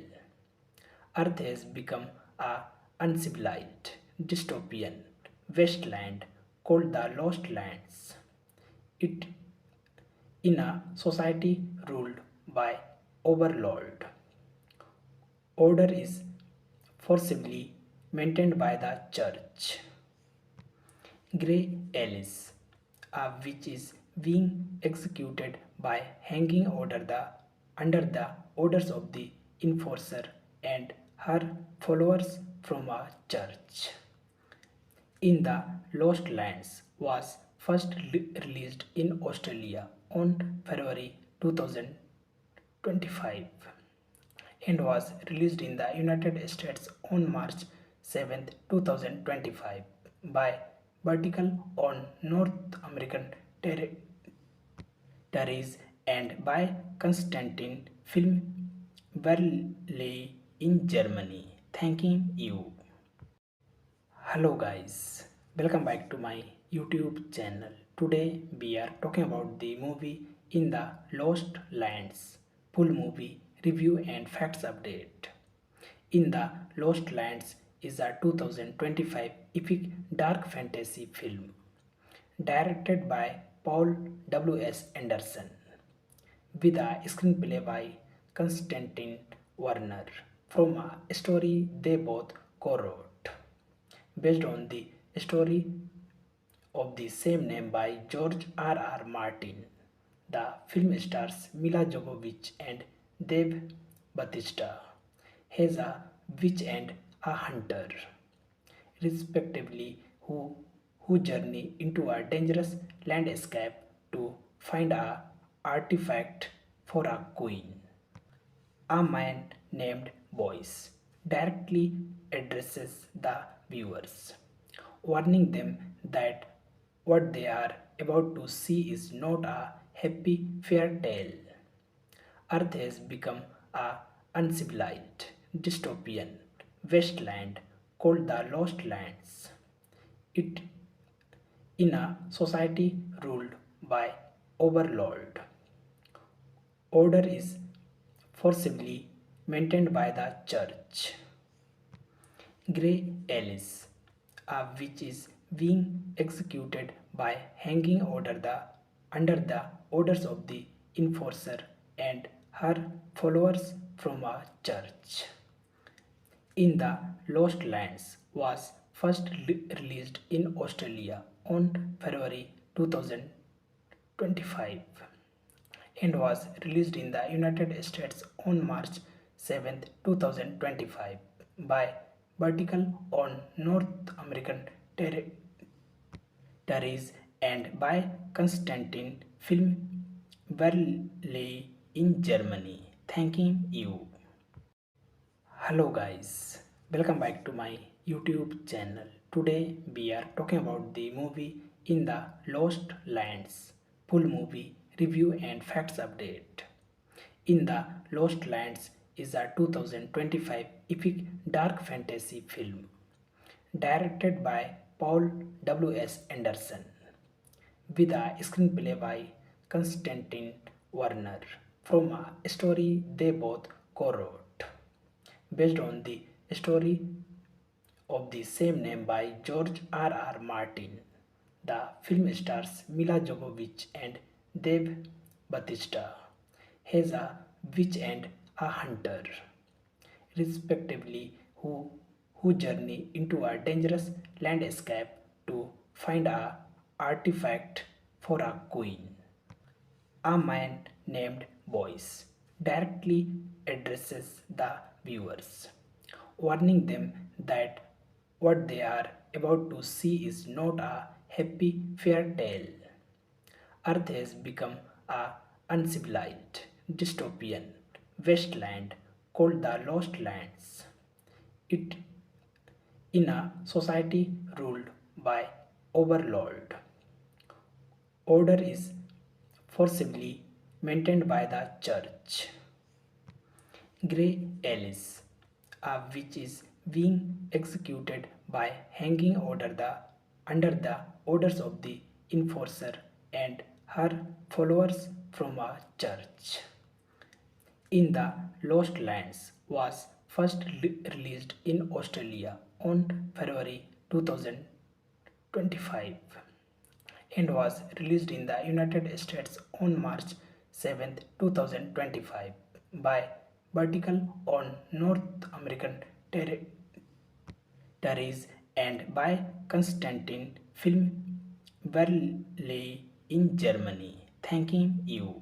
Earth has become a uncivilized dystopian wasteland called the Lost Lands. It in a society ruled by overlord. Order is forcibly maintained by the church. Grey Alice, a witch is being executed by hanging under the orders of the enforcer and her followers from a church. In the Lost Lands was first released in Australia on February 2025 and was released in the United States on March 7, 2025 by Vertical on North American territories and by Constantin Film Verley in Germany. Thanking you. Hello guys, welcome back to my YouTube channel. Today we are talking about the movie In the Lost Lands, full movie review and facts update. In the Lost Lands is a 2025 epic dark fantasy film directed by Paul W.S. Anderson with a screenplay by Konstantin Werner from a story they both co-wrote based on the story of the same name by George R. R. Martin. The film stars Mila Jovovich and Dave Bautista as a witch and a hunter, respectively, who journey into a dangerous landscape to find a artifact for a queen. A man named Boyce directly addresses the viewers, warning them that what they are about to see is not a happy fairy tale. Earth has become a uncivilized dystopian wasteland called the Lost Lands. It in a society ruled by overlord. Order is forcibly maintained by the church. Grey Alice, a witch is being executed by hanging under the orders of the enforcer and her followers from a church. In the Lost Lands was first released in Australia on February 2025 and was released in the United States on March 7, 2025 by Vertical on North American territories and by Constantin Film Verley in Germany. Thanking you. Hello guys, welcome back to my YouTube channel. Today we are talking about the movie In the Lost Lands, full movie review and facts update. In the Lost Lands is a 2025 epic dark fantasy film directed by Paul W.S. Anderson with a screenplay by Konstantin Werner from a story they both co-wrote, based on the story of the same name by George R. Martin. The film stars Mila Jovovich and Dave Bautista as a witch and a hunter, respectively, who journey into a dangerous landscape to find a artifact for a queen. A man named Boyce directly addresses the viewers, warning them that what they are about to see is not a happy fairy tale. Earth has become a uncivilized dystopian wasteland called the Lost Lands. It in a society ruled by overlord. Order is forcibly maintained by the church. Grey Alice, a witch is being executed by hanging under the orders of the enforcer and her followers from a church. In the Lost Lands was first released in Australia on February 2025 and was released in the United States on March 7, 2025 by Vertical on North American territories and by Constantin Film Verleih in Germany. Thanking you.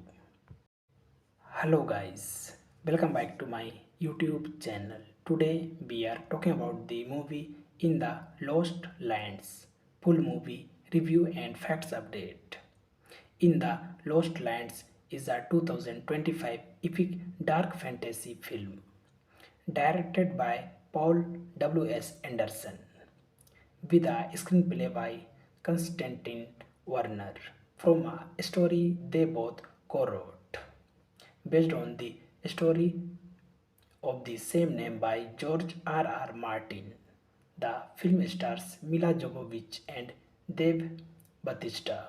Hello guys, welcome back to my YouTube channel. Today we are talking about the movie In the Lost Lands, full movie review and facts update. In the Lost Lands is a 2025 epic dark fantasy film directed by Paul W.S. Anderson with a screenplay by Konstantin Werner from a story they both co-wrote, based on the story of the same name by George R. Martin. The film stars Mila Jovovich and Dave Bautista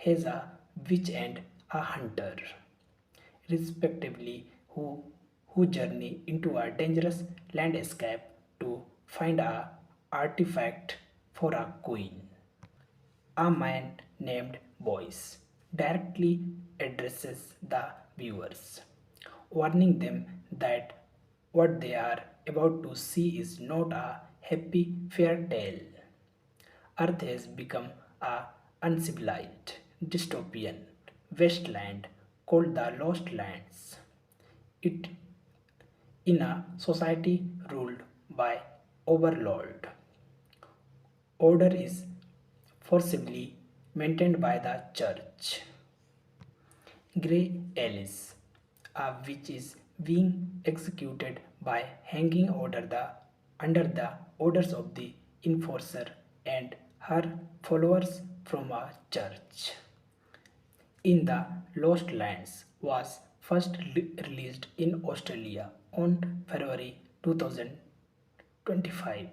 as a witch and a hunter, respectively, who journey into a dangerous landscape to find a artifact for a queen. A man named Boyce directly addresses the viewers, warning them that what they are about to see is not a happy fairy tale. Earth has become a uncivilized dystopian wasteland called the Lost Lands. It in a society ruled by overlord. Order is forcibly maintained by the church. Grey Alice, a witch is being executed by hanging under the orders of the enforcer and her followers from a church. In the Lost Lands was first released in Australia on February 2025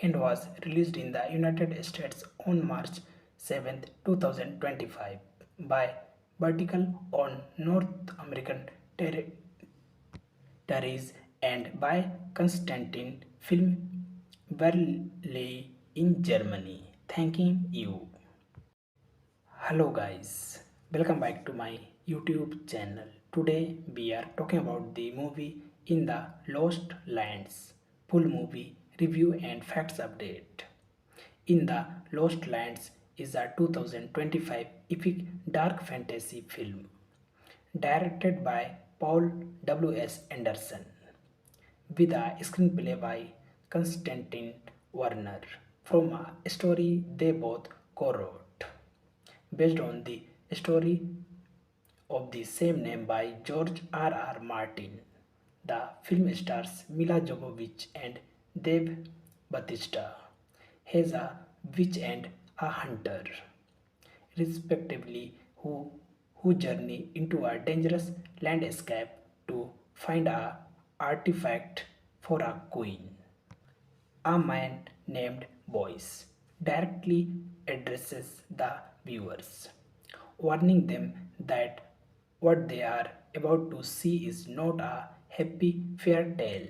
and was released in the United States on March 7, 2025 by Vertical on North American territories and by Constantin Film Verleih in Germany. Thanking you. Hello guys, welcome back to my YouTube channel. Today we are talking about the movie In the Lost Lands, full movie review and facts update. In the Lost Lands is a 2025 epic dark fantasy film directed by Paul W.S. Anderson with a screenplay by Konstantin Werner from a story they both co-wrote, based on the story of the same name by George R. Martin. The film stars Mila Jovovich and Dave Bautista as a witch and a hunter, respectively, who journey into a dangerous landscape to find a artifact for a queen. A man named Boyce directly addresses the viewers, warning them that what they are about to see is not a happy fairy tale.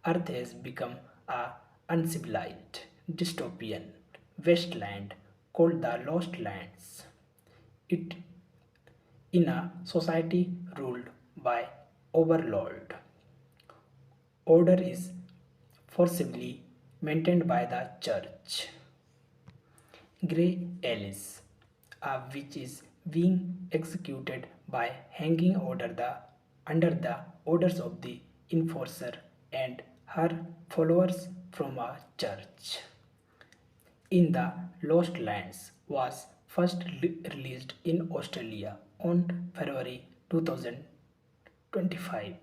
Earth has become a uncivilized dystopian wasteland called the Lost Lands. It in a society ruled by overlord. Order is forcibly maintained by the church. Grey Alice, a witch is being executed by hanging under the orders of the enforcer and her followers from a church. In the Lost Lands was first released in Australia on February 2025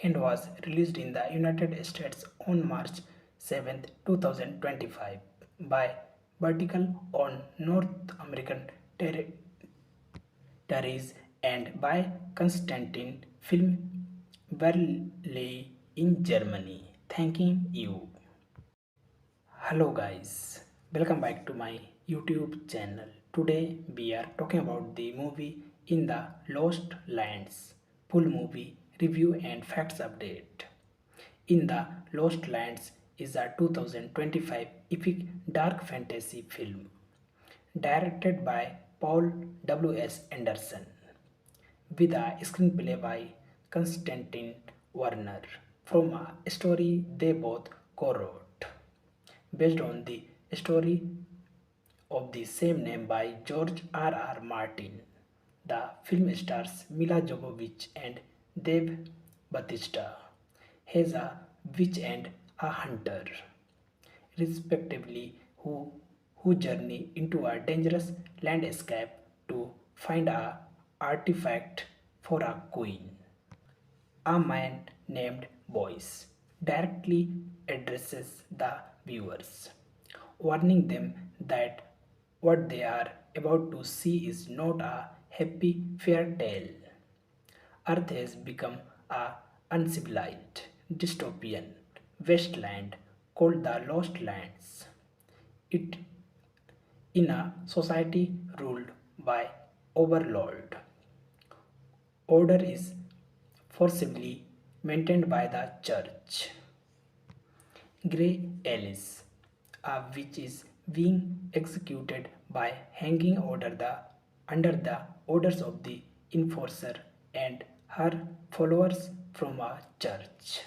and was released in the United States on March 7, 2025 by Vertical on North American territories and by Constantine Film Verleih in Germany. Thanking you. Hello guys, welcome back to my YouTube channel. Today we are talking about the movie In the Lost Lands, full movie review and facts update. In the Lost Lands is a 2025 epic dark fantasy film directed by Paul W.S. Anderson with a screenplay by Constantine Warner from a story they both co-wrote based on the story of the same name by George R. R. Martin. The film stars Mila Jovovich and Dave Bautista as a witch and a hunter, respectively, who journey into a dangerous landscape to find a artifact for a queen. A man named Boyce directly addresses the viewers, warning them that what they are about to see is not a happy fairy tale. Earth has become a uncivilized dystopian wasteland called the Lost Lands. It in a society ruled by overlord. Order is forcibly maintained by the church. Grey Alice, a witch is being executed by hanging under the orders of the enforcer and her followers from a church.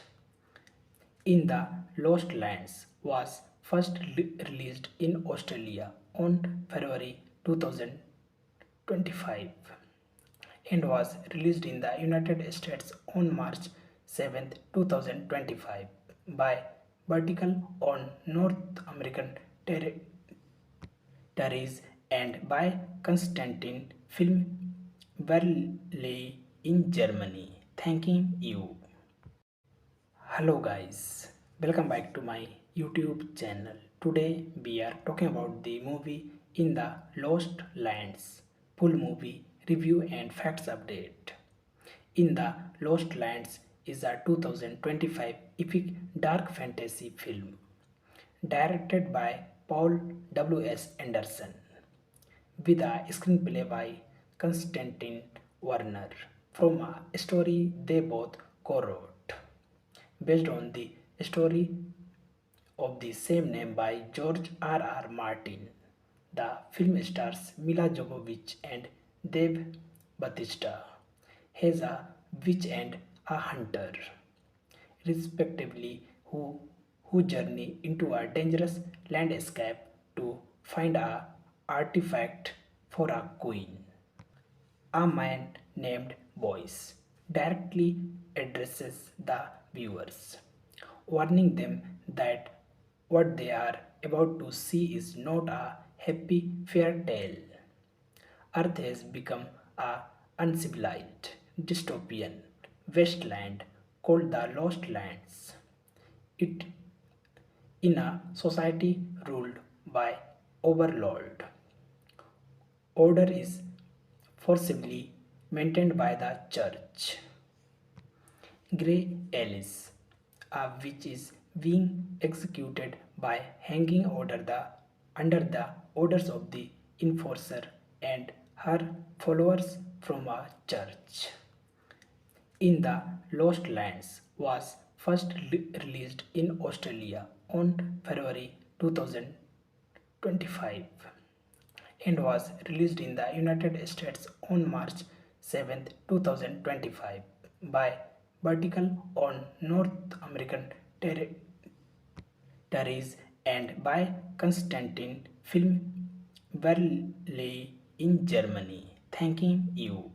In the Lost Lands was first released in Australia on February 2025 and was released in the United States on March 7, 2025 by Vertical on North American territories and by Constantine Film Verleih in Germany. Thanking you. Hello guys, welcome back to my YouTube channel. Today we are talking about the movie In the Lost Lands, full movie review and facts update. In the Lost Lands is a 2025 epic dark fantasy film directed by Paul W.S. Anderson with a screenplay by Constantine Warner from a story they both co-wrote based on the story of the same name by George R. R. Martin. The film stars Mila Jovovich and Dave Bautista as a witch and a hunter, respectively, who journey into a dangerous landscape to find a artifact for a queen. A man named Boyce directly addresses the viewers, warning them that what they are about to see is not a happy fairy tale. Earth has become a uncivilized dystopian wasteland called the Lost Lands. It in a society ruled by overlord. Order is forcibly maintained by the church. Grey Alice, a witch is being executed by hanging under the orders of the enforcer and her followers from a church. in the Lost Lands was first released in Australia on February 2025 and was released in the United States on March 7, 2025 by Vertical on North American territories and by Constantin Film Verleih in Germany. Thanking you.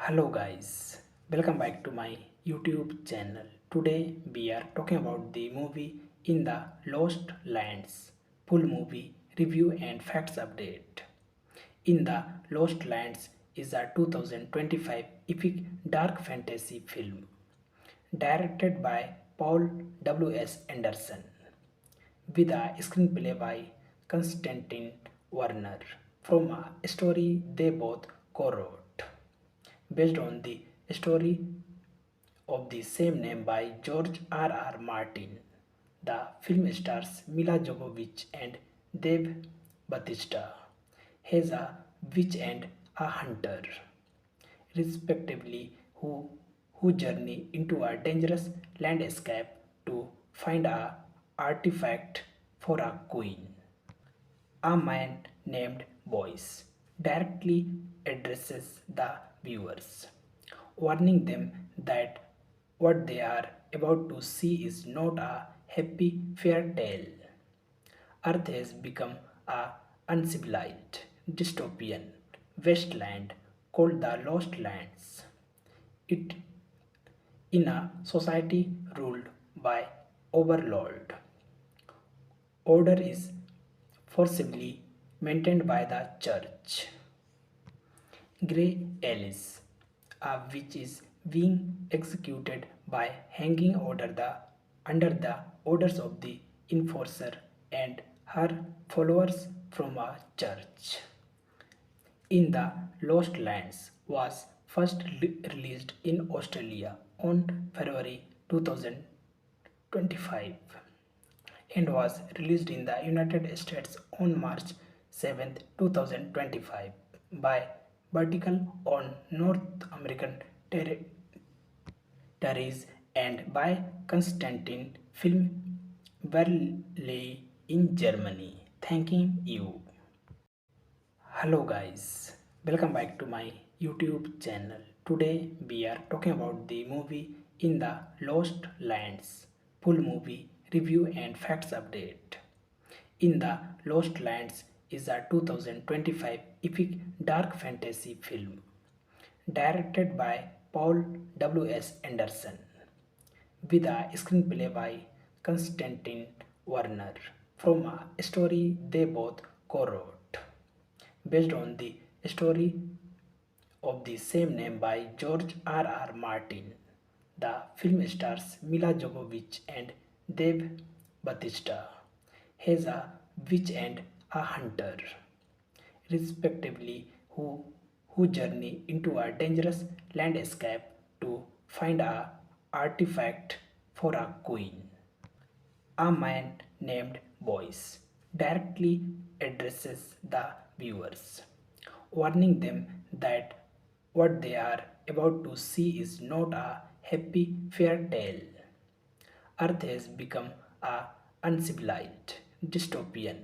Hello guys, welcome back to my YouTube channel. Today we are talking about the movie In the Lost Lands, full movie review and facts update. In the Lost Lands is a 2025 epic dark fantasy film directed by Paul W.S. Anderson with a screenplay by Konstantin Werner from a story they both co-wrote based on the story of the same name by George R. R. Martin. The film stars Mila Jovovich and Dave Bautista as a witch and a hunter, respectively, who journey into a dangerous landscape to find a artifact for a queen. A man named Boyce directly addresses the viewers, warning them that what they are about to see is not a happy fairy tale. Earth has become a uncivilized dystopian wasteland called the Lost Lands. It in a society ruled by overlord. Order is forcibly maintained by the church. Grey Alice, a witch is being executed by hanging under the orders of the enforcer and her followers from a church. In the Lost Lands was first released in Australia on February 2025 and was released in the United States on March 7, 2025 by Vertical on North American territories and by Constantin Film Verleih in Germany. Thanking you. Hello guys, welcome back to my YouTube channel. Today we are talking about the movie In the Lost Lands, full movie review and facts update. In the Lost Lands is a 2025 epic dark fantasy film directed by Paul W.S. Anderson with a screenplay by Konstantin Werner from a story they both co-wrote based on the story of the same name by George R. R. Martin. The film stars Mila Jovovich and Dave Bautista as a witch and a hunter, respectively, who journey into a dangerous landscape to find a artifact for a queen. A man named Boyce directly addresses the viewers, warning them that what they are about to see is not a happy fairy tale. Earth has become a uncivilized dystopian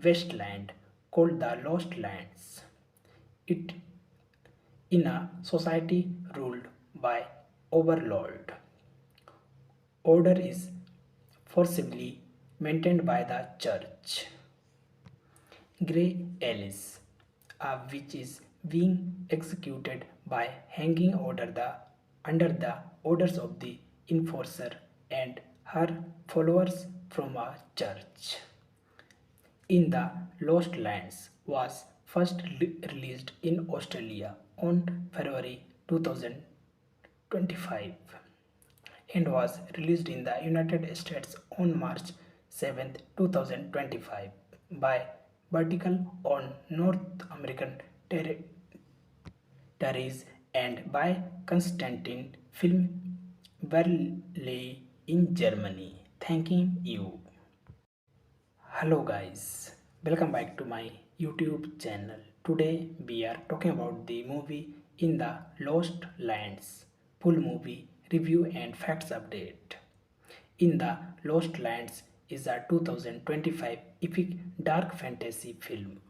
wasteland called the Lost Lands. It in a society ruled by overlord. Order is forcibly maintained by the church. Grey Alice, a witch is being executed by hanging under the orders of the enforcer and her followers from a church. In the Lost Lands was first released in Australia on February 2025 and was released in the United States on March 7, 2025 by Vertical on North American territories and by Constantin Film Verleih in Germany. Thanking you. Hello guys, welcome back to my YouTube channel. Today we are talking about the movie In the Lost Lands, full movie review and facts update. In the Lost Lands is a 2025 epic dark fantasy film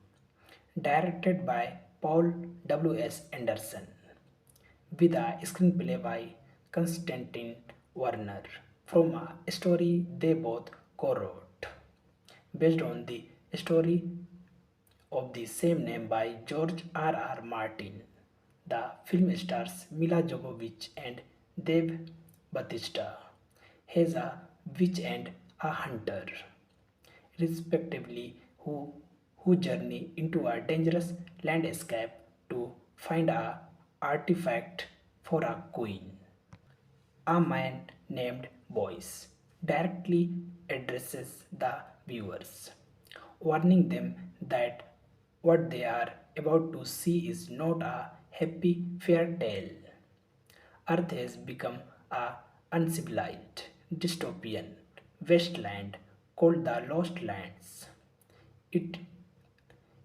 directed by Paul W.S. Anderson with a screenplay by Konstantin Werner from a story they both co-wrote based on the story of the same name by George R. R. Martin. The film stars Mila Jovovich and Dave Bautista as a witch and a hunter, respectively, who journey into a dangerous landscape to find a artifact for a queen. A man named Boyce directly addresses the viewers, warning them that what they are about to see is not a happy fairy tale. Earth has become a uncivilized dystopian wasteland called the Lost Lands. It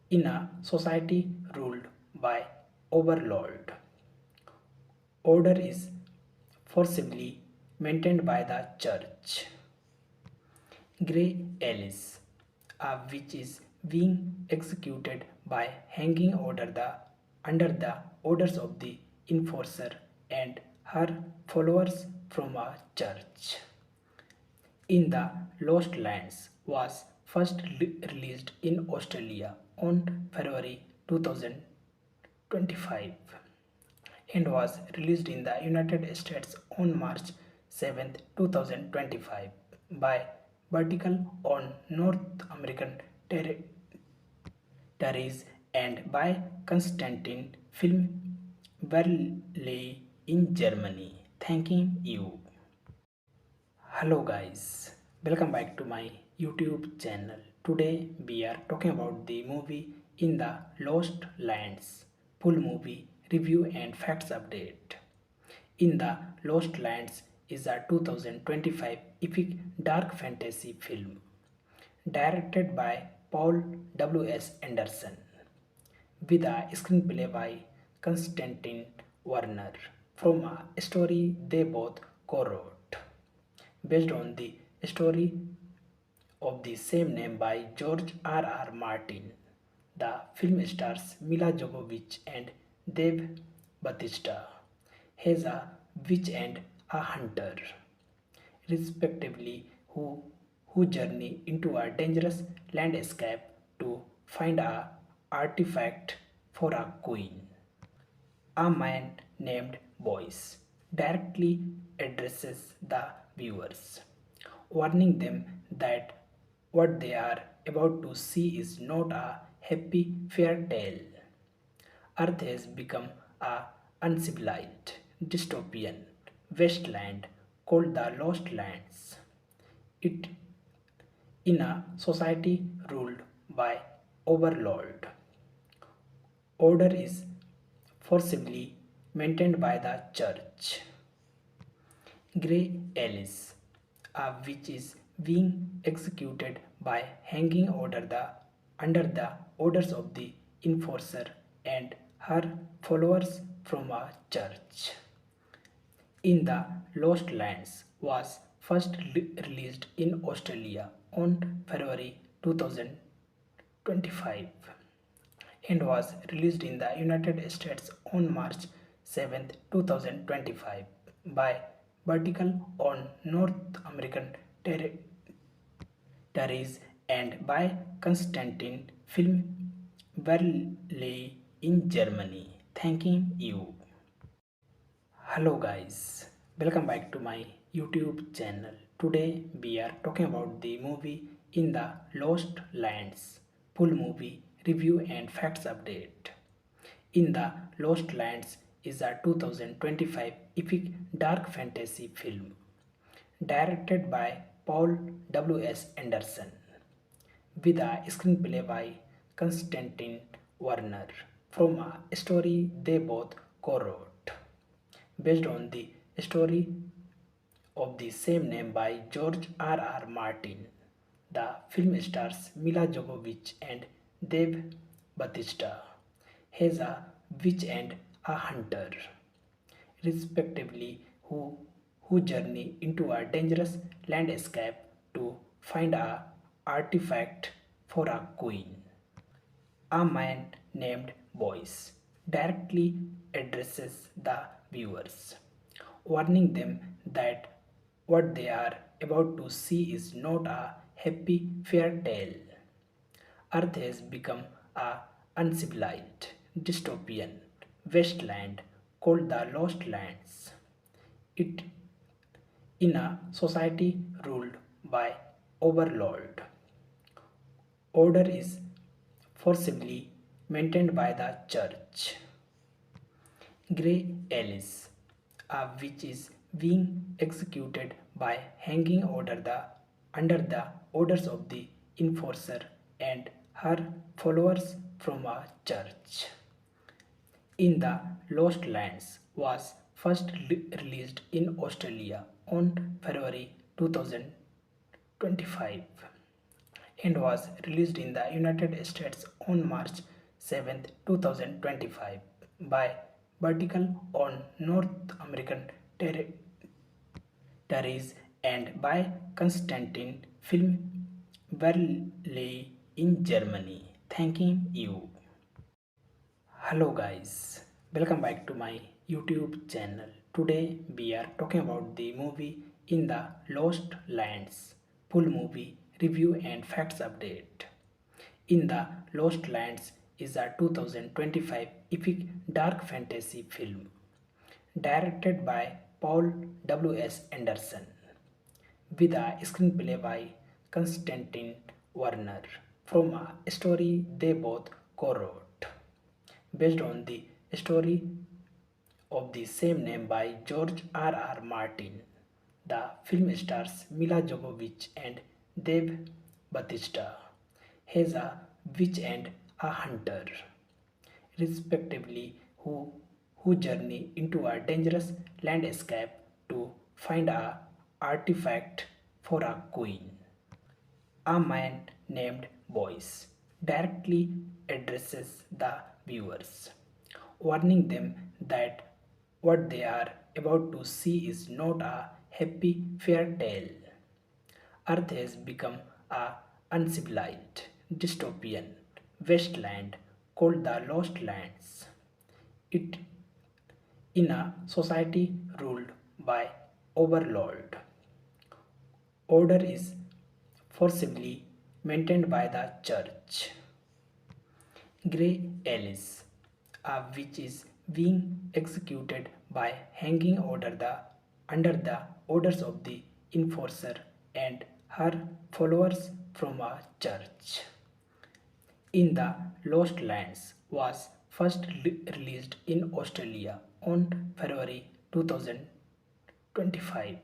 in a society ruled by overlord. Order is forcibly maintained by the church. Grey Alice, a witch is being executed by hanging under the orders of the enforcer and her followers from a church. In the Lost Lands was first released in Australia on February 2025 and was released in the United States on March 7, 2025 by Vertical on North American territories and by Constantin Film Verleih in Germany. Thanking you. Hello guys, welcome back to my YouTube channel. Today we are talking about the movie In the Lost Lands, full movie review and facts update. In the Lost Lands is a 2025 epic dark fantasy film directed by Paul W.S. Anderson with a screenplay by Konstantin Werner from a story they both co-wrote based on the story of the same name by George R. R. Martin. The film stars Mila Jovovich and Dave Bautista as a witch and a hunter, respectively, who journey into a dangerous landscape to find a artifact for a queen. A man named Boyce directly addresses the viewers, warning them that what they are about to see is not a happy fairy tale. Earth has become a uncivilized dystopian wasteland called the Lost Lands. It in a society ruled by overlord. Order is forcibly maintained by the church. Grey Alice, a witch is being executed by hanging under the orders of the enforcer and her followers from a church. In the Lost Lands was first released in Australia on February 2025 and was released in the United States on March 7, 2025 by Vertical on North American territories and by Constantin Film Verleih in Germany. Thanking you. Hello guys, welcome back to my YouTube channel. Today we are talking about the movie In the Lost Lands, full movie review and facts update. In the Lost Lands is a 2025 epic dark fantasy film directed by Paul W.S. Anderson with a screenplay by Konstantin Werner from a story they both co-wrote based on the story of the same name by George R. R. Martin. The film stars Mila Jovovich and Dave Bautista as a witch and a hunter, respectively, who journey into a dangerous landscape to find a artifact for a queen. A man named Boyce directly addresses the viewers, warning them that what they are about to see is not a happy fairy tale. Earth has become a uncivilized dystopian wasteland called the Lost Lands. It in a society ruled by overlord. Order is forcibly maintained by the church. Grey Alice, a witch is being executed by hanging under the orders of the enforcer and her followers from a church. In the Lost Lands was first released in Australia on February 2025 and was released in the United States on March 7, 2025 by Vertical on North American territories and by Constantin Film Verleih in Germany. Thanking you. Hello guys, welcome back to my YouTube channel. Today we are talking about the movie In the Lost Lands, full movie review and facts update. In the Lost Lands is a 2025 epic dark fantasy film directed by Paul W.S. Anderson with a screenplay by Konstantin Werner from a story they both co-wrote based on the story of the same name by George R. Martin. The film stars Mila Jovovich and Dave Bautista as a witch and a hunter, respectively, who journey into a dangerous landscape to find a artifact for a queen. A man named Boyce directly addresses the viewers, warning them that what they are about to see is not a happy fairy tale. Earth has become a uncivilized dystopian wasteland called the Lost Lands. It in a society ruled by overlord. Order is forcibly maintained by the church. Grey Alice, a witch is being executed by hanging under the orders of the enforcer and her followers from a church. In the Lost Lands was first released in Australia on February 2025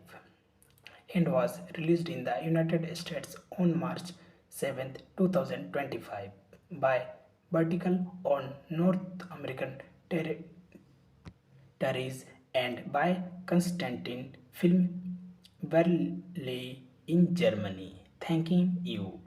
and was released in the United States on March 7, 2025 by Vertical on North American territories and by Constantin Film Verleih in Germany. Thanking you.